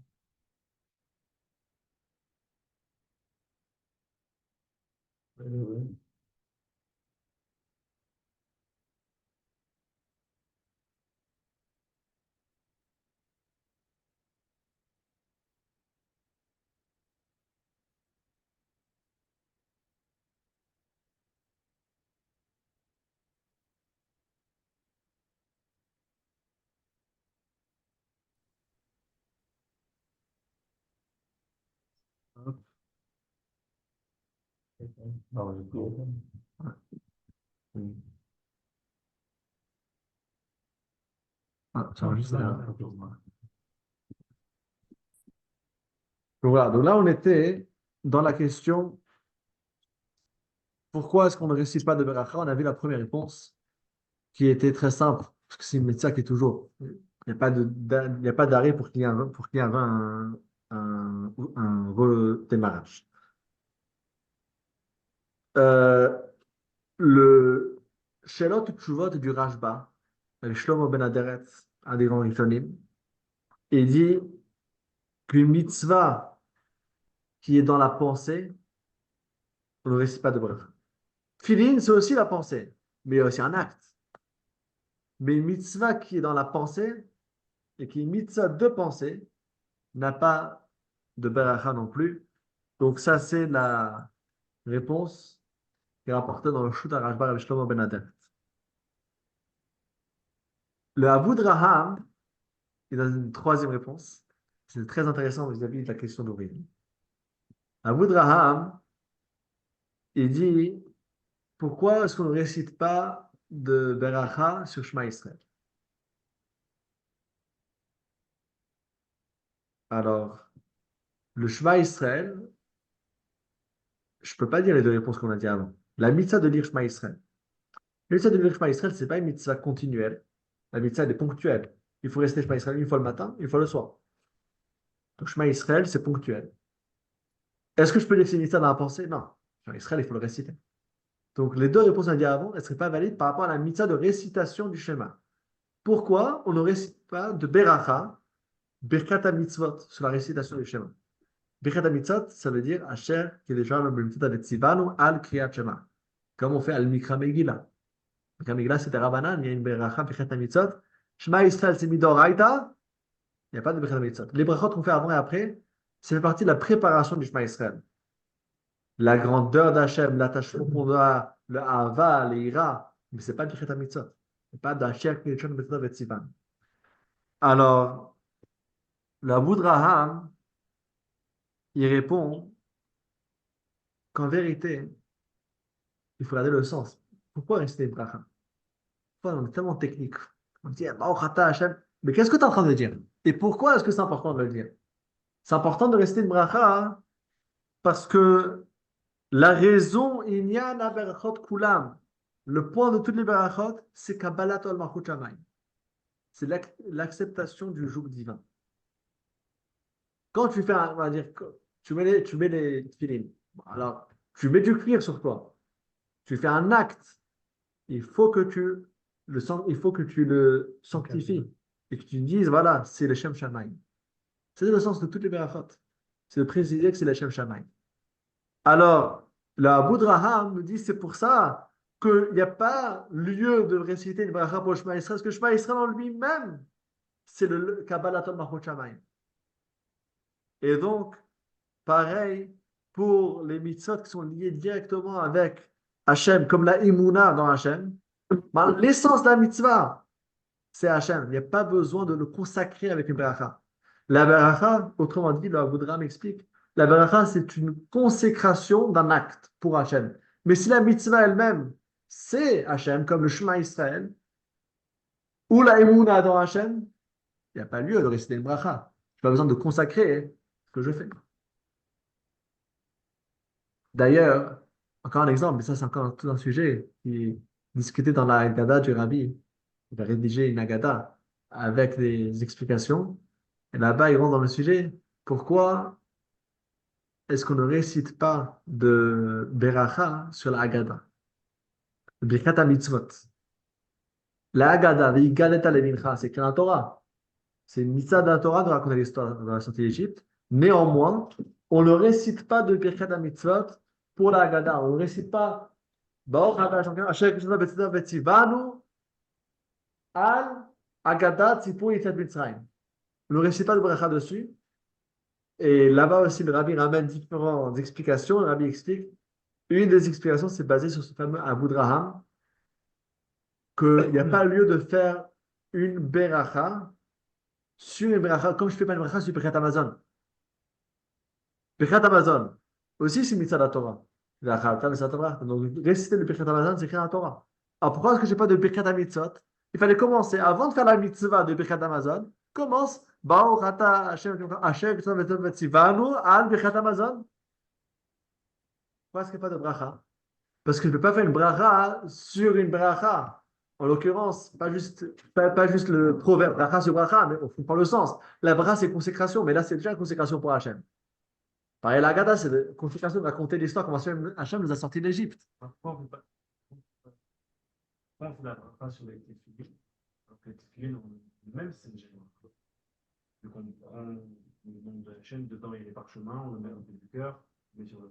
Oui. Hop. Non, j'ai plus. Ouais. Oui. Ah, ça enregistre là. Donc voilà, donc là on était dans la question pourquoi est-ce qu'on ne récite pas de Beracha? On a vu la première réponse qui était très simple, parce que c'est une médecine qui est toujours. Il n'y a pas il y a pas d'arrêt pour qu'il y ait un redémarrage. Euh, le Shelot Tshuvot du Rashba, avec Shlomo Ben Aderet, un des grands Rishonim, il dit qu'une mitzvah qui est dans la pensée, on ne récite pas de bracha. Filin, c'est aussi la pensée, mais il y a aussi un acte. Mais une mitzvah qui est dans la pensée, et qui est une mitzvah de pensée, n'a pas de bracha non plus. Donc ça, c'est la réponse qui est rapportée dans le Shut HaRashba avec Shlomo Ben Aderet. Le Avoud Raham, il a une troisième réponse. C'est très intéressant vis-à-vis de la question d'origine. Avoud Raham, il dit pourquoi est-ce qu'on ne récite pas de Beracha sur Shema Israël? Alors, le Shema Israël, je ne peux pas dire les deux réponses qu'on a dit avant. La mitzvah de lire Shema Israël. La mitzvah de lire Shema Israël, ce n'est pas une mitzvah continuelle. La mitzvah elle est ponctuelle. Il faut rester Shema Israël une fois le matin, une fois le soir. Donc Shema Israël, c'est ponctuel. Est-ce que je peux dire que c'est une mitzvah dans la pensée? Non. Shema Israël, il faut le réciter. Donc les deux réponses qu'on a dit avant, elles ne seraient pas valides par rapport à la mitzvah de récitation du Shema. Pourquoi on ne récite pas de Beracha, Birkat Mitzvot, sur la récitation du Shema? Birkat Mitzvot, ça veut dire Asher Kedeshanu B'Mitzvot Tzivanu Al Kriyat Shema. Comme on fait Al Mikra Megillah. Mikra Megillah, c'était Rabbanan, il y a une Beracha, Birkat Mitzvot. Shema Israël, c'est Midoraita, il n'y a pas de Birkat Mitzvot. Les brachot qu'on fait avant et après, ça fait partie de la préparation du Shema Israël. La grandeur d'Hachem, l'attachement qu'on a, le Hava, l'Ira, mais ce n'est pas du Birkat Mitzvot. Ce n'est pas d'Asher Kedeshanu B'Mitzvot Tzivanu. Alors, la Boudraham, il répond qu'en vérité, il faut regarder le sens. Pourquoi rester bracha? Pourquoi on est tellement technique? On dit, Baruch Ata Hashem. Mais qu'est-ce que tu es en train de dire? Et pourquoi est-ce que c'est important de le dire? C'est important de rester une bracha hein, parce que la raison, il y a la berachot kulam. Le point de toutes les berachot, c'est Kabbalat al Malchut Shamayim. C'est l'acceptation du joug divin. Quand tu fais, on va dire, tu mets les tefillin. Alors, tu mets du cuir sur toi. Tu fais un acte. Il faut que tu le sanctifies et que tu dises, voilà, c'est le Shem Shamaim. C'est le sens de toutes les berachot. C'est de préciser que c'est le Shem Shamaim. Alors, la Boudraham nous dit, c'est pour ça qu'il n'y a pas lieu de réciter une bracha pour le Shema Israël, parce que le Shema Israël en lui-même, c'est le Kabbalat Malchut Shamaim. Et donc, pareil pour les mitzvot qui sont liés directement avec Hachem, comme la imuna dans Hachem. L'essence de la mitzvah, c'est Hachem. Il n'y a pas besoin de le consacrer avec une beracha. La beracha, autrement dit, le Abudraham explique, la beracha, c'est une consécration d'un acte pour Hachem. Mais si la mitzvah elle-même, c'est Hachem, comme le Shema Israël, ou la imuna dans Hachem, il n'y a pas lieu de réciter une beracha. Je n'ai pas besoin de consacrer ce que je fais. D'ailleurs, encore un exemple, mais ça c'est encore tout un sujet qui est discuté dans la Haggadah du Rabbi. Il a rédigé une Haggadah avec des explications. Et là-bas, il rentre dans le sujet. Pourquoi est-ce qu'on ne récite pas de Beracha sur la Haggadah? Le Birkat HaMitzvot. La Haggadah, V'yigadet Levincha, c'est écrit dans la Torah. C'est une mitzvah de la Torah de raconter l'histoire de la sortie d'Égypte. Néanmoins, on ne récite pas de Birkat HaMitzvot pour la Haggadah. On ne récite pas Baruch atah Hashem asher kishana b'tzedakah v'tzivanu al Haggadah tzipur Yetziat Mitzrayim. On ne récite pas de bracha dessus. Et là-bas aussi, le Rabbi ramène différentes explications. Le Rabbi explique. Une des explications, c'est basé sur ce fameux Abu Draham, qu'il n'y a pas lieu de faire une beracha sur une beracha, comme je ne fais pas une beracha sur Birkat Amazon. Birkat Amazon, aussi c'est mitzvah de la Torah. Donc, réciter le Birkat Amazon, c'est écrit dans la Torah. Alors, pourquoi est-ce que je n'ai pas de Birkat Mitzvot? Il fallait commencer, avant de faire la mitzvah de Birkat Amazon, commence Baruch atah Hashem asher v'tzivanu al Birkat Amazon. Pourquoi est-ce qu'il n'y a pas de bracha? Parce que je ne peux pas faire une bracha sur une bracha. En l'occurrence, pas juste le proverbe bracha sur bracha, mais on comprend le sens. La bracha, c'est consécration, mais là, c'est déjà une consécration pour Hachem. Pareil, la Gada, c'est de consécration de raconter l'histoire comment Hachem nous a sortis d'Égypte. Pourquoi vous la bracha sur les téfilines? Alors que les téfilines ont le même sujet. Donc on prend le nom de Hachem, dedans il y a les parchemins, on le met au bout du cœur, on met sur le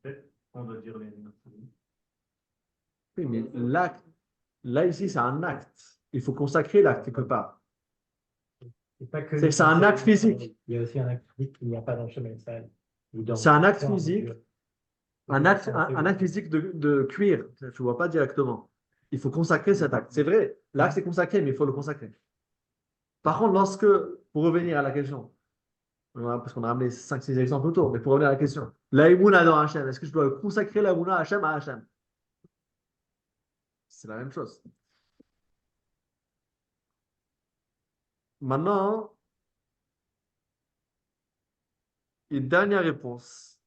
tête, on doit dire les noms. Oui, mais l'acte, là, ici, c'est un acte. Il faut consacrer l'acte quelque part. C'est un acte physique. Il y a aussi un acte physique qu'il n'y a pas dans le chemin de Israël. C'est un acte physique. Un acte physique de cuire. Je ne vois pas directement. Il faut consacrer cet acte. C'est vrai, l'acte est consacré, mais il faut le consacrer. Par contre, pour revenir à la question, parce qu'on a ramené 5-6 exemples autour, mais pour revenir à la question, l'aïmouna dans Hachem, est-ce que je dois consacrer l'aïmouna Hachem à Hachem? C'est la même chose. Maintenant, une dernière réponse,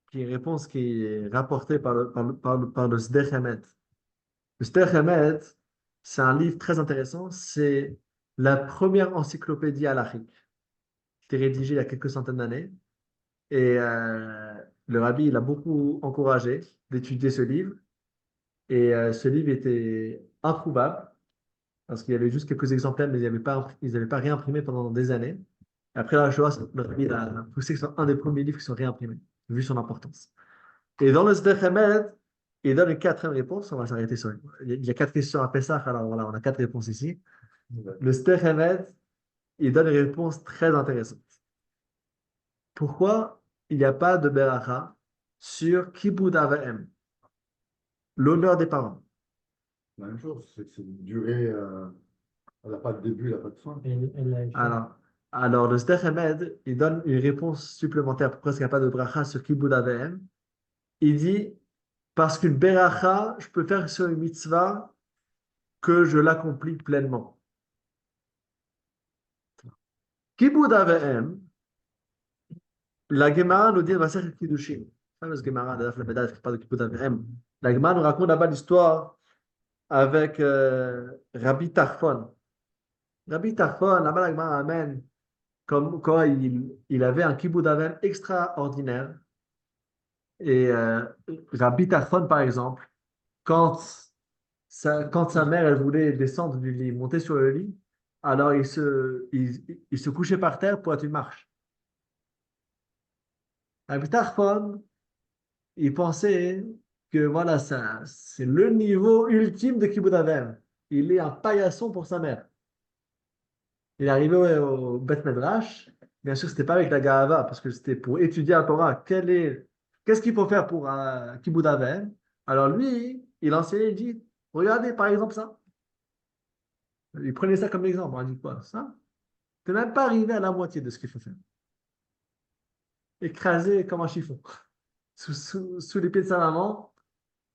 qui est une réponse qui est rapportée par le Sder Hamed. Le Sder Hamed, c'est un livre très intéressant. C'est la première encyclopédie halachique qui a été rédigée il y a quelques centaines d'années. Et le rabbi, il a beaucoup encouragé d'étudier ce livre. Et ce livre était introuvable parce qu'il y avait juste quelques exemplaires, mais ils n'avaient pas réimprimé pendant des années. Après la Shoah, le rabbi il a poussé que ce soit un des premiers livres qui sont réimprimés, vu son importance. Et dans le Sder Hamed, il donne une quatrième réponse. On va s'arrêter sur. Il y a 4 questions à Pessah, alors voilà, on a 4 réponses ici. Le Sder Hamed, il donne une réponse très intéressante. Pourquoi il n'y a pas de beracha sur Kibud Avaim, l'honneur des parents? La même chose, c'est une durée, elle n'a pas de début, elle n'a pas de fin. Alors, le Sder Hamed, il donne une réponse supplémentaire. Pourquoi est-ce qu'il n'y a pas de beracha sur Kibud Avaim? Il dit, parce qu'une beracha, je peux faire sur une mitzvah que je l'accomplis pleinement. Kibud Avaim, la Gemara nous dit, va faire Kiddushin. La fameuse Gemara de la Bédard, qui parle de Kibud Avaim. La Gemara nous raconte là-bas l'histoire avec Rabbi Tarfon. Rabbi Tarfon, là-bas, la Gemara amène comme quoi il avait un Kibud Avaim extraordinaire. Et Rabbi Tarfon, par exemple, quand sa mère elle voulait descendre du lit, monter sur le lit, alors il se couchait par terre pour être une marche. Rabbi Tarfon, il pensait que voilà, ça, c'est le niveau ultime de Kibud Avaim. Il est un paillasson pour sa mère. Il est arrivé au Beth Medrash. Bien sûr, c'était pas avec la Gahava, parce que c'était pour étudier la Torah. Qu'est-ce qu'il faut faire pour un Kibud Avaim? Alors lui, il enseignait, il dit, regardez par exemple ça. Il prenait ça comme exemple. On dit quoi? Ça? Tu n'es même pas arrivé à la moitié de ce qu'il faut faire. Écrasé comme un chiffon. Sous les pieds de sa maman.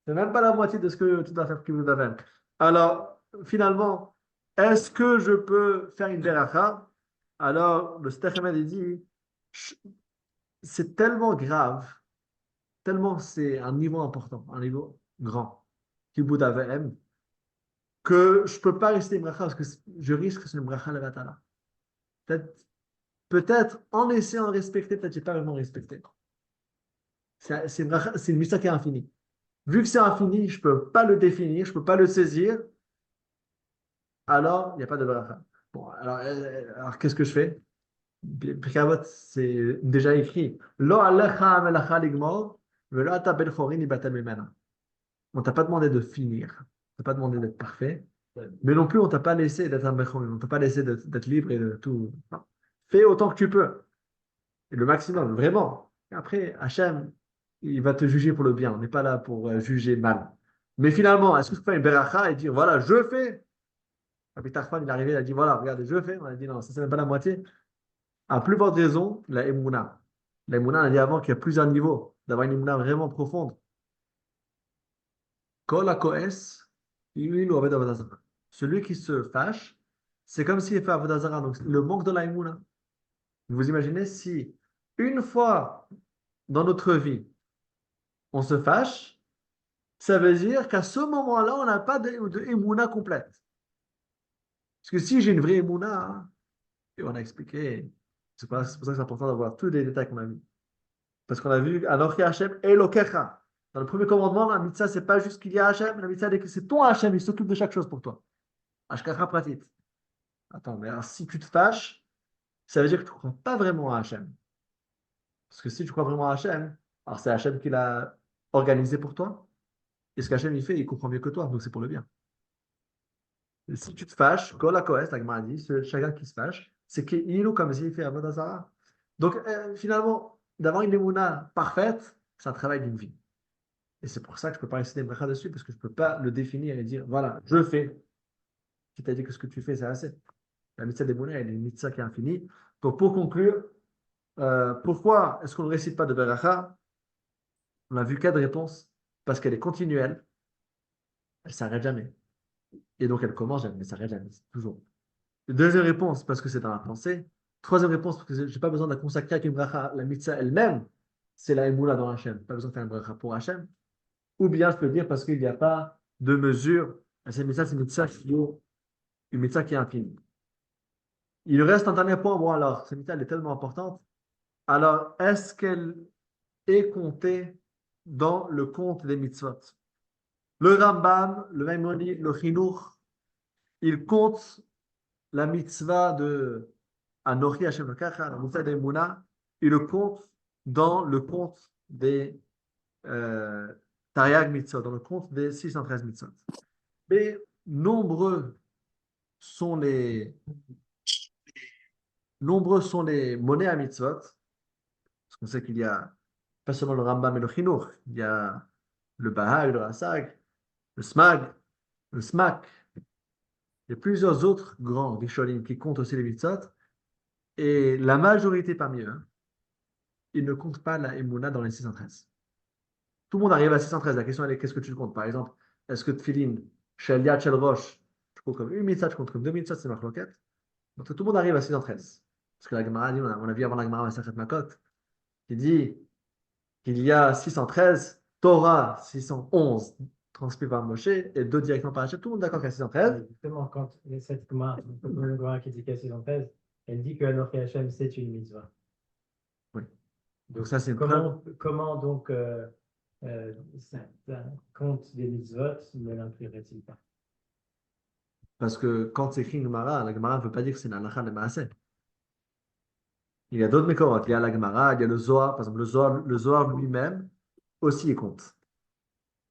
Tu n'es même pas la moitié de ce que tu dois faire pour Kibud Avaim. Alors, finalement, est-ce que je peux faire une beracha? Alors, le Sder Hamed dit, c'est tellement grave tellement c'est un niveau important, un niveau grand, Kibud Avem, que je ne peux pas rester une bracha parce que je risque que c'est une bracha levatala. Peut-être, peut-être en essayant de respecter, peut-être que je n'ai pas vraiment respecté. C'est une mitzvah qui est infinie. Vu que c'est infini, je ne peux pas le définir, je ne peux pas le saisir, alors il n'y a pas de bracha. Bon, alors qu'est-ce que je fais? Pirkei Avot, c'est déjà écrit. Lo alecha melacha ligmor, velo ata ben chorin ibatel mimena. On t'a pas demandé de finir, on t'a pas demandé d'être parfait, mais non plus on t'a pas laissé d'être un ben chorin, on t'a pas laissé d'être libre et de tout. Non. Fais autant que tu peux, et le maximum, vraiment. Et après, Hachem, il va te juger pour le bien, on n'est pas là pour juger mal. Mais finalement, est-ce que je fais une beracha et dire voilà, je fais? Rabbi Tarfon, il est arrivé, il a dit voilà, regardez, je fais. On a dit non, ça c'est même pas la moitié. À plus forte raison, la Emouna. La Emouna, on a dit avant qu'il y a plusieurs niveaux, d'avoir une Emouna vraiment profonde. Kol HaKoes, il ou Aved Avodah Zarah. Celui qui se fâche, c'est comme s'il fait Avodah Zarah. Donc, le manque de la Emouna. Vous imaginez si une fois dans notre vie, on se fâche, ça veut dire qu'à ce moment-là, on n'a pas de Emouna complète. Parce que si j'ai une vraie Emouna, hein, et on a expliqué, c'est pour ça que c'est important d'avoir tous les détails qu'on a vus. Parce qu'on a vu, Anochi Hashem Elokecha. Dans le premier commandement, la mitzvah, c'est pas juste qu'il y a Hashem, la mitzvah, c'est ton Hashem, il s'occupe de chaque chose pour toi. Ashkacha pratit. Attends, mais alors si tu te fâches, ça veut dire que tu ne crois pas vraiment à Hashem. Parce que si tu crois vraiment à Hashem, alors c'est Hashem qui l'a organisé pour toi. Et ce qu'Hachem il fait, il comprend mieux que toi, donc c'est pour le bien. Et si tu te fâches, Kol HaKoes, la Gemara dit, chacun qui se fâche, c'est qu'il ou comme s'il fait Avodah Zarah. Donc finalement, d'avoir une émouna parfaite, c'est un travail d'une vie. Et c'est pour ça que je ne peux pas rester des brachas dessus, parce que je ne peux pas le définir et dire, voilà, je fais. Qui t'a dit que ce que tu fais, c'est assez. La mitzvah des monnaies, elle est une mitzvah qui est infinie. Donc, pour conclure, pourquoi est-ce qu'on ne récite pas de beracha? On a vu quatre réponses. Parce qu'elle est continuelle, elle ne s'arrête jamais. Et donc, elle commence jamais, mais elle ne s'arrête jamais, toujours. Deuxième réponse, parce que c'est dans la pensée. Troisième réponse, parce que je n'ai pas besoin de la consacrer avec une bracha. La mitzvah elle-même, c'est la émoula dans Hachem. Pas besoin de faire une bracha pour Hachem. Ou bien je peux dire parce qu'il n'y a pas de mesure. C'est une mitzvah qui est infinie. Il reste un dernier point. Bon, alors, cette mitzvah elle est tellement importante. Alors, est-ce qu'elle est comptée dans le compte des mitzvot? Le Rambam, le Maïmonide, le Chinuch, ils comptent la mitzvah de Anochi Hashem Lokacha, la mitzvah d'Emouna, ils le comptent dans le compte des Tariag mitzvot, dans le compte des 613 mitzvot. Mais sont les, nombreux sont les monnaies à mitzvot, parce qu'on sait qu'il y a pas seulement le Rambam et le Chinuch, il y a le Bahag, le Rasag, le Smag, le Smak. Il y a plusieurs autres grands Rishonim qui comptent aussi les mitzvot, et la majorité parmi eux, ils ne comptent pas la Emouna dans les 613. Tout le monde arrive à 613. La question est qu'est-ce que tu comptes? Par exemple, est-ce que Tfilin, Shel Yad, Shel Rosh, je compte comme une mitzvah, je compte comme deux mitzvahs, c'est marloquette. Donc tout le monde arrive à 613. Parce que la Gemara dit, on a vu avant la Gemara Masachet Makot, qui dit qu'il y a 613, Torah 611 transmis par Moshe et deux directement par Hachem. Tout le monde est d'accord qu'il y a 613. Justement, quand cette Gemara qui dit qu'elle est 613, elle dit que Anochi Hashem, c'est une mitzvah. Oui. Donc, ça, c'est comment donc un compte des mitzvot ne l'inclurait-il pas? Parce que quand c'est écrit Gemara, la Gemara ne veut pas dire que c'est une halakha de Maaseh. Il y a d'autres mékorot. Il y a la Gemara, il y a le Zohar. Par exemple, le Zohar lui-même aussi il compte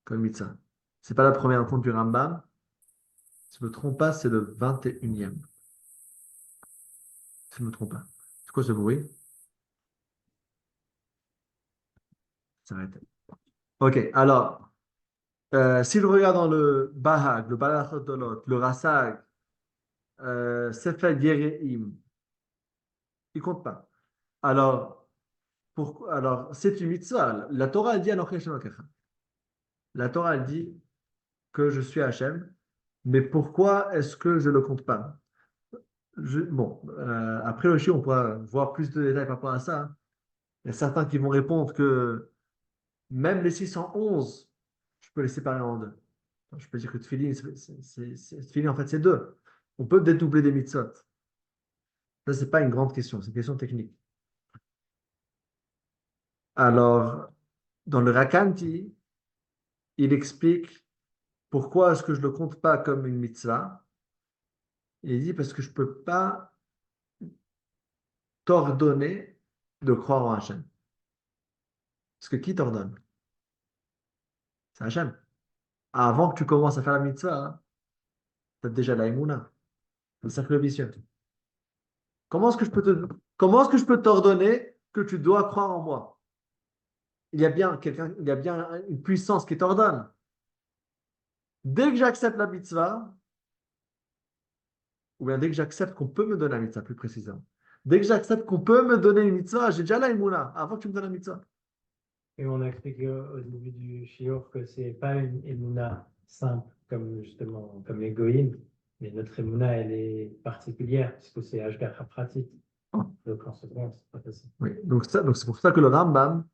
comme mitzvah. Ce n'est pas la première compte du Rambam. Si je ne me trompe pas, c'est le 21e. Si je ne me trompe pas. C'est quoi ce bruit? Ça arrête. Ok, alors, si je regarde dans le Bahag, le Balachot Dolot, le Rasag, Sefer Yereim, il ne compte pas. Alors, c'est une mitzvah. La Torah elle dit Anochi Hashem Elokecha. La Torah elle dit que je suis Hachem, mais pourquoi est-ce que je ne le compte pas? Bon, après le chien, on pourra voir plus de détails par rapport à ça. Hein. Il y a certains qui vont répondre que Même les 611, je peux les séparer en deux. Je peux dire que Tfilin, Tfilin, en fait, c'est deux. On peut dédoubler des mitzvot. Ça, c'est pas une grande question, c'est une question technique. Alors, dans le Rakanti, il explique pourquoi est-ce que je ne le compte pas comme une mitzvah. Et il dit parce que je ne peux pas t'ordonner de croire en Hachem. Parce que qui t'ordonne? C'est Hachem. Avant que tu commences à faire la mitzvah, tu as déjà la Emouna, le cercle vicieux. Comment est-ce que je peux t'ordonner que tu dois croire en moi? Il y a bien une puissance qui t'ordonne. Dès que j'accepte la mitzvah, ou bien dès que j'accepte qu'on peut me donner la mitzvah, plus précisément. Dès que j'accepte qu'on peut me donner une mitzvah, j'ai déjà la Emouna, avant que tu me donnes la mitzvah. Et on a expliqué au début du shiur que c'est pas une émouna simple comme justement comme les goïms, mais notre émouna elle est particulière puisque c'est Ashgacha pratique. Donc en ce sens, c'est pas facile. Oui, donc c'est pour ça que le Rambam,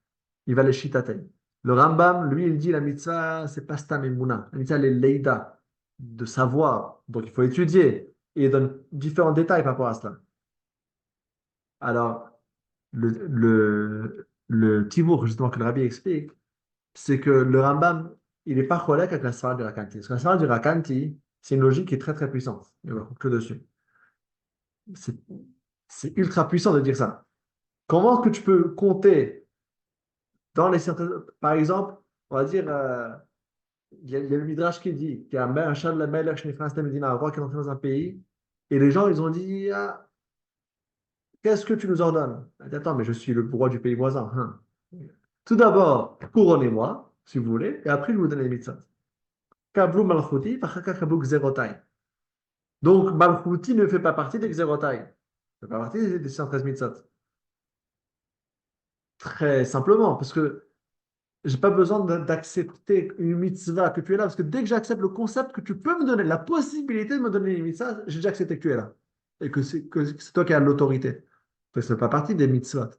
il va les chitater. Le Rambam, lui, il dit la mitzvah, c'est pas stam emuna. La mitzvah, elle est leïda, de savoir. Donc il faut étudier. Et il donne différents détails par rapport à cela. Alors, le tibour, justement, que le Rabbi explique, c'est que le Rambam, il n'est pas collègue avec la Svara du Rakanti. Parce que la Svara du Rakanti, c'est une logique qui est très, très puissante. Il va que dessus. C'est c'est ultra puissant de dire ça. Comment est-ce que tu peux compter dans les certaines. Par exemple, on va dire, il y a le Midrash qui dit qu'il y a un chat de la Melech Shnifras Medina, un roi qui est entré dans un pays, et les gens, ils ont dit, ah, qu'est-ce que tu nous ordonnes? Il dit, attends, mais je suis le roi du pays voisin. Hein. Tout d'abord, couronnez-moi, si vous voulez, et après, je vous donne les mitzvot. Kablou Malchouti, Pachaka Kablou Xerotai. Donc, Malchouti ne fait pas partie des Xerotai. Ne fait pas partie des 113 mitzvot. Très simplement, parce que j'ai pas besoin d'accepter une mitzvah que tu es là, parce que dès que j'accepte le concept que tu peux me donner, la possibilité de me donner une mitzvah, j'ai déjà accepté que tu es là. Et que c'est toi qui as l'autorité. Parce que ça fait pas partie des mitzvahs.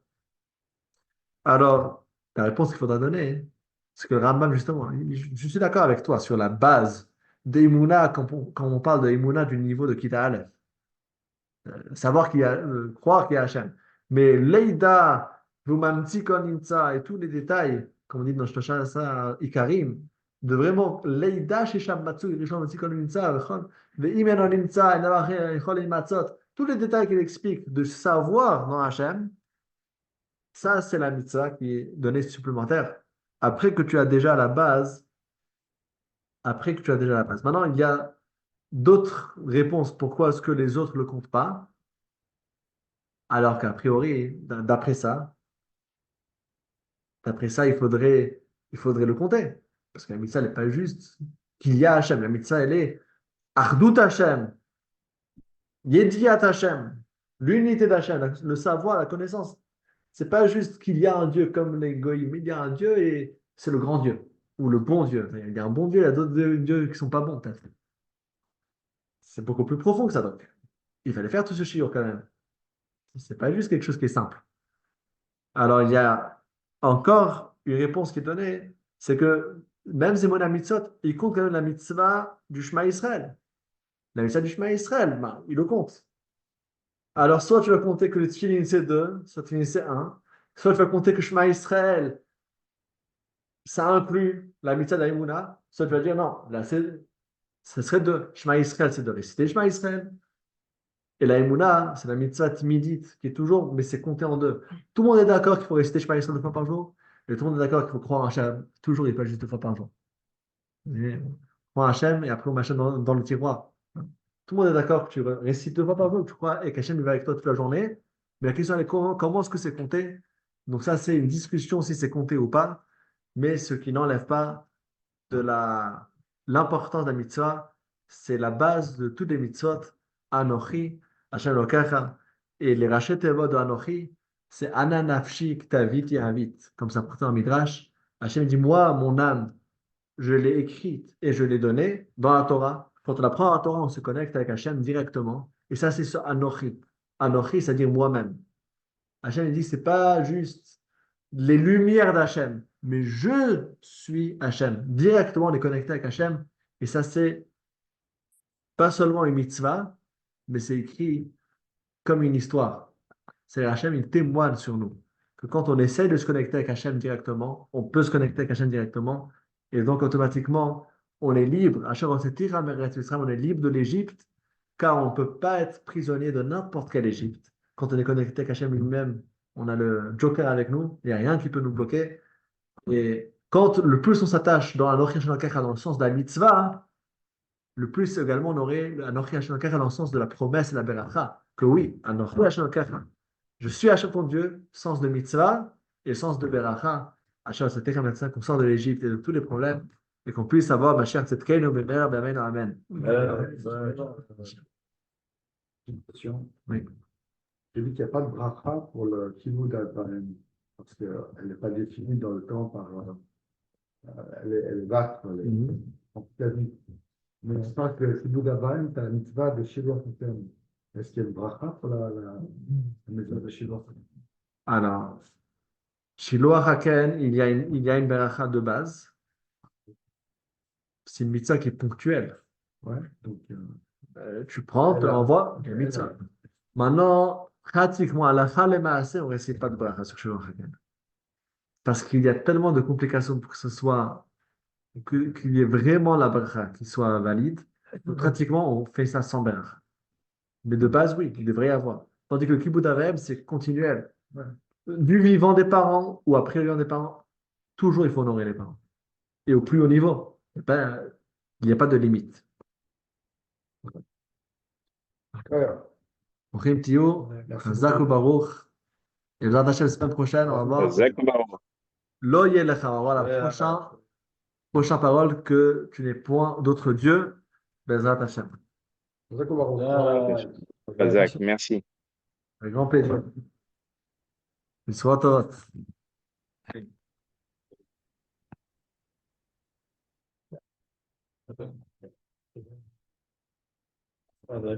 Alors, la réponse qu'il faudra donner, c'est que le Rambam, justement, je suis d'accord avec toi sur la base d'Emouna, quand on parle d'Emouna du niveau de Kita Aleph. Savoir qu'il y a, croire qu'il y a Hachem. Mais Leïda, Vumantikon Imtsa et tous les détails, comme on dit dans Shlosha Ikarim, de vraiment Leïda chez Shammatsu, Rishon Mantikon Imtsa, Ve'imenon Imtsa, Enavache, Imatzot, tous les détails qu'il explique de savoir dans Hachem, ça c'est la mitzvah qui est donnée supplémentaire. Après que tu as déjà la base, après que tu as déjà la base. Maintenant, il y a d'autres réponses. Pourquoi est-ce que les autres ne le comptent pas? Alors qu'a priori, d'après ça, il faudrait le compter. Parce que la mitzvah n'est pas juste qu'il y a Hachem. La mitzvah, elle est Ardut Hachem, Yediat Hachem, l'unité d'Hachem, le savoir, la connaissance. C'est pas juste qu'il y a un Dieu comme les Goïm, il y a un Dieu et c'est le grand Dieu, ou le bon Dieu. Il y a un bon Dieu, il y a d'autres dieux qui ne sont pas bons, peut-être. C'est beaucoup plus profond que ça, donc. Il fallait faire tout ce shiur quand même. C'est pas juste quelque chose qui est simple. Alors, il y a encore une réponse qui est donnée, c'est que même Zemona Mitzvot, il compte quand même la mitzvah du Shema Israël. La mitzvah du Shema Israël, ben, il le compte. Alors, soit tu vas compter que le Tfilin c'est 2, soit le Tfilin c'est 1, soit tu vas compter que Shema Israël, ça inclut la mitzvah d'Aïmouna, soit tu vas dire non, là, ce serait 2. Shema Israël, c'est de réciter Shema Israël. Et la Emouna, c'est la mitzvah timidite qui est toujours, mais c'est compté en deux. Tout le monde est d'accord qu'il faut réciter Shema Yisrael 2 fois par jour, et tout le monde est d'accord qu'il faut croire en Hachem toujours et pas juste 2 fois par jour. Croire en Hachem et après on met Hachem dans le tiroir. Tout le monde est d'accord que tu récites 2 fois par jour, que tu crois et qu'Hachem va avec toi toute la journée. Mais la question est comment est-ce que c'est compté? Donc ça, c'est une discussion si c'est compté ou pas, mais ce qui n'enlève pas de l'importance de la mitzvah, c'est la base de toutes les mitzvot. Anochi, Hashem Lokecha, et les rachets tevot de Anochi, c'est Ananafshi Ktaviti Avit. Comme ça, pourtant, en Midrash, Hashem dit, moi, mon âme, je l'ai écrite et je l'ai donnée dans la Torah. Quand on apprend la Torah, on se connecte avec Hashem directement. Et ça, c'est ce Anochi. Anochi, c'est-à-dire moi-même. Hashem dit, c'est pas juste les lumières d'Hachem, mais je suis Hachem. Directement, on est connecté avec Hachem. Et ça, c'est pas seulement une mitzvah, mais c'est écrit comme une histoire. C'est Hachem, il témoigne sur nous. Que quand on essaye de se connecter avec Hachem directement, on peut se connecter avec Hachem directement. Et donc, automatiquement, on est libre. Hachem, on on est libre de l'Égypte, car on ne peut pas être prisonnier de n'importe quelle Égypte. Quand on est connecté avec Hachem lui-même, on a le Joker avec nous, il n'y a rien qui peut nous bloquer. Et quand le plus on s'attache dans Anochi Hashem Elokecha dans le sens de la mitzvah, le plus également on aurait Anochi Hashem Elokecha dans le sens de la promesse et la beracha. Que oui, Anochi Hashem Elokecha. Je suis Hachem ton Dieu, sens de mitzvah et sens de beracha. Hachem, c'était comme ça qu'on sort de l'Égypte et de tous les problèmes et qu'on puisse avoir Mashiach Tzedkeinu Bemer Be'amen Amen. Une question. Oui. J'ai dit qu'il n'y a pas de bracha pour le Kivud Avraham, parce qu'elle n'est pas définie dans le temps par. Elle est vaste, elle est en toute la vie. Mais je pense que le Kivud Avraham, tu as la mitzvah de Shiloh Hatem. Est-ce qu'il y a une bracha pour la mitzvah de Shiloh? Alors, Shiloh Haken, il y a une beracha de base. C'est une mitzvah qui est ponctuelle. Ouais, donc. Tu prends, tu envoies, une mitzvah. Maintenant, pratiquement, à la fin, les maaseh, on ne récite pas de bracha sur Shiloh Haken. Parce qu'il y a tellement de complications pour que ce soit, qu'il y ait vraiment la bracha qui soit valide. Donc, pratiquement, on fait ça sans bracha. Mais de base, oui, il devrait y avoir. Tandis que le kibbutz avem, c'est continuel. Ouais. Du vivant des parents ou après le vivant des parents, toujours il faut honorer les parents. Et au plus haut niveau, il n'y a pas de limite. Ouais. Ochim Tio, Merci Chazak beaucoup. Baruch. Et Bezrat Hashem, la semaine prochaine, on va voir Zach Baruch. Lo Yelecha, on va voir la prochaine parole que tu n'es point d'autre Dieu. Bezrat Hashem. Zach, merci. Avec grand plaisir. Soit Ah, bah,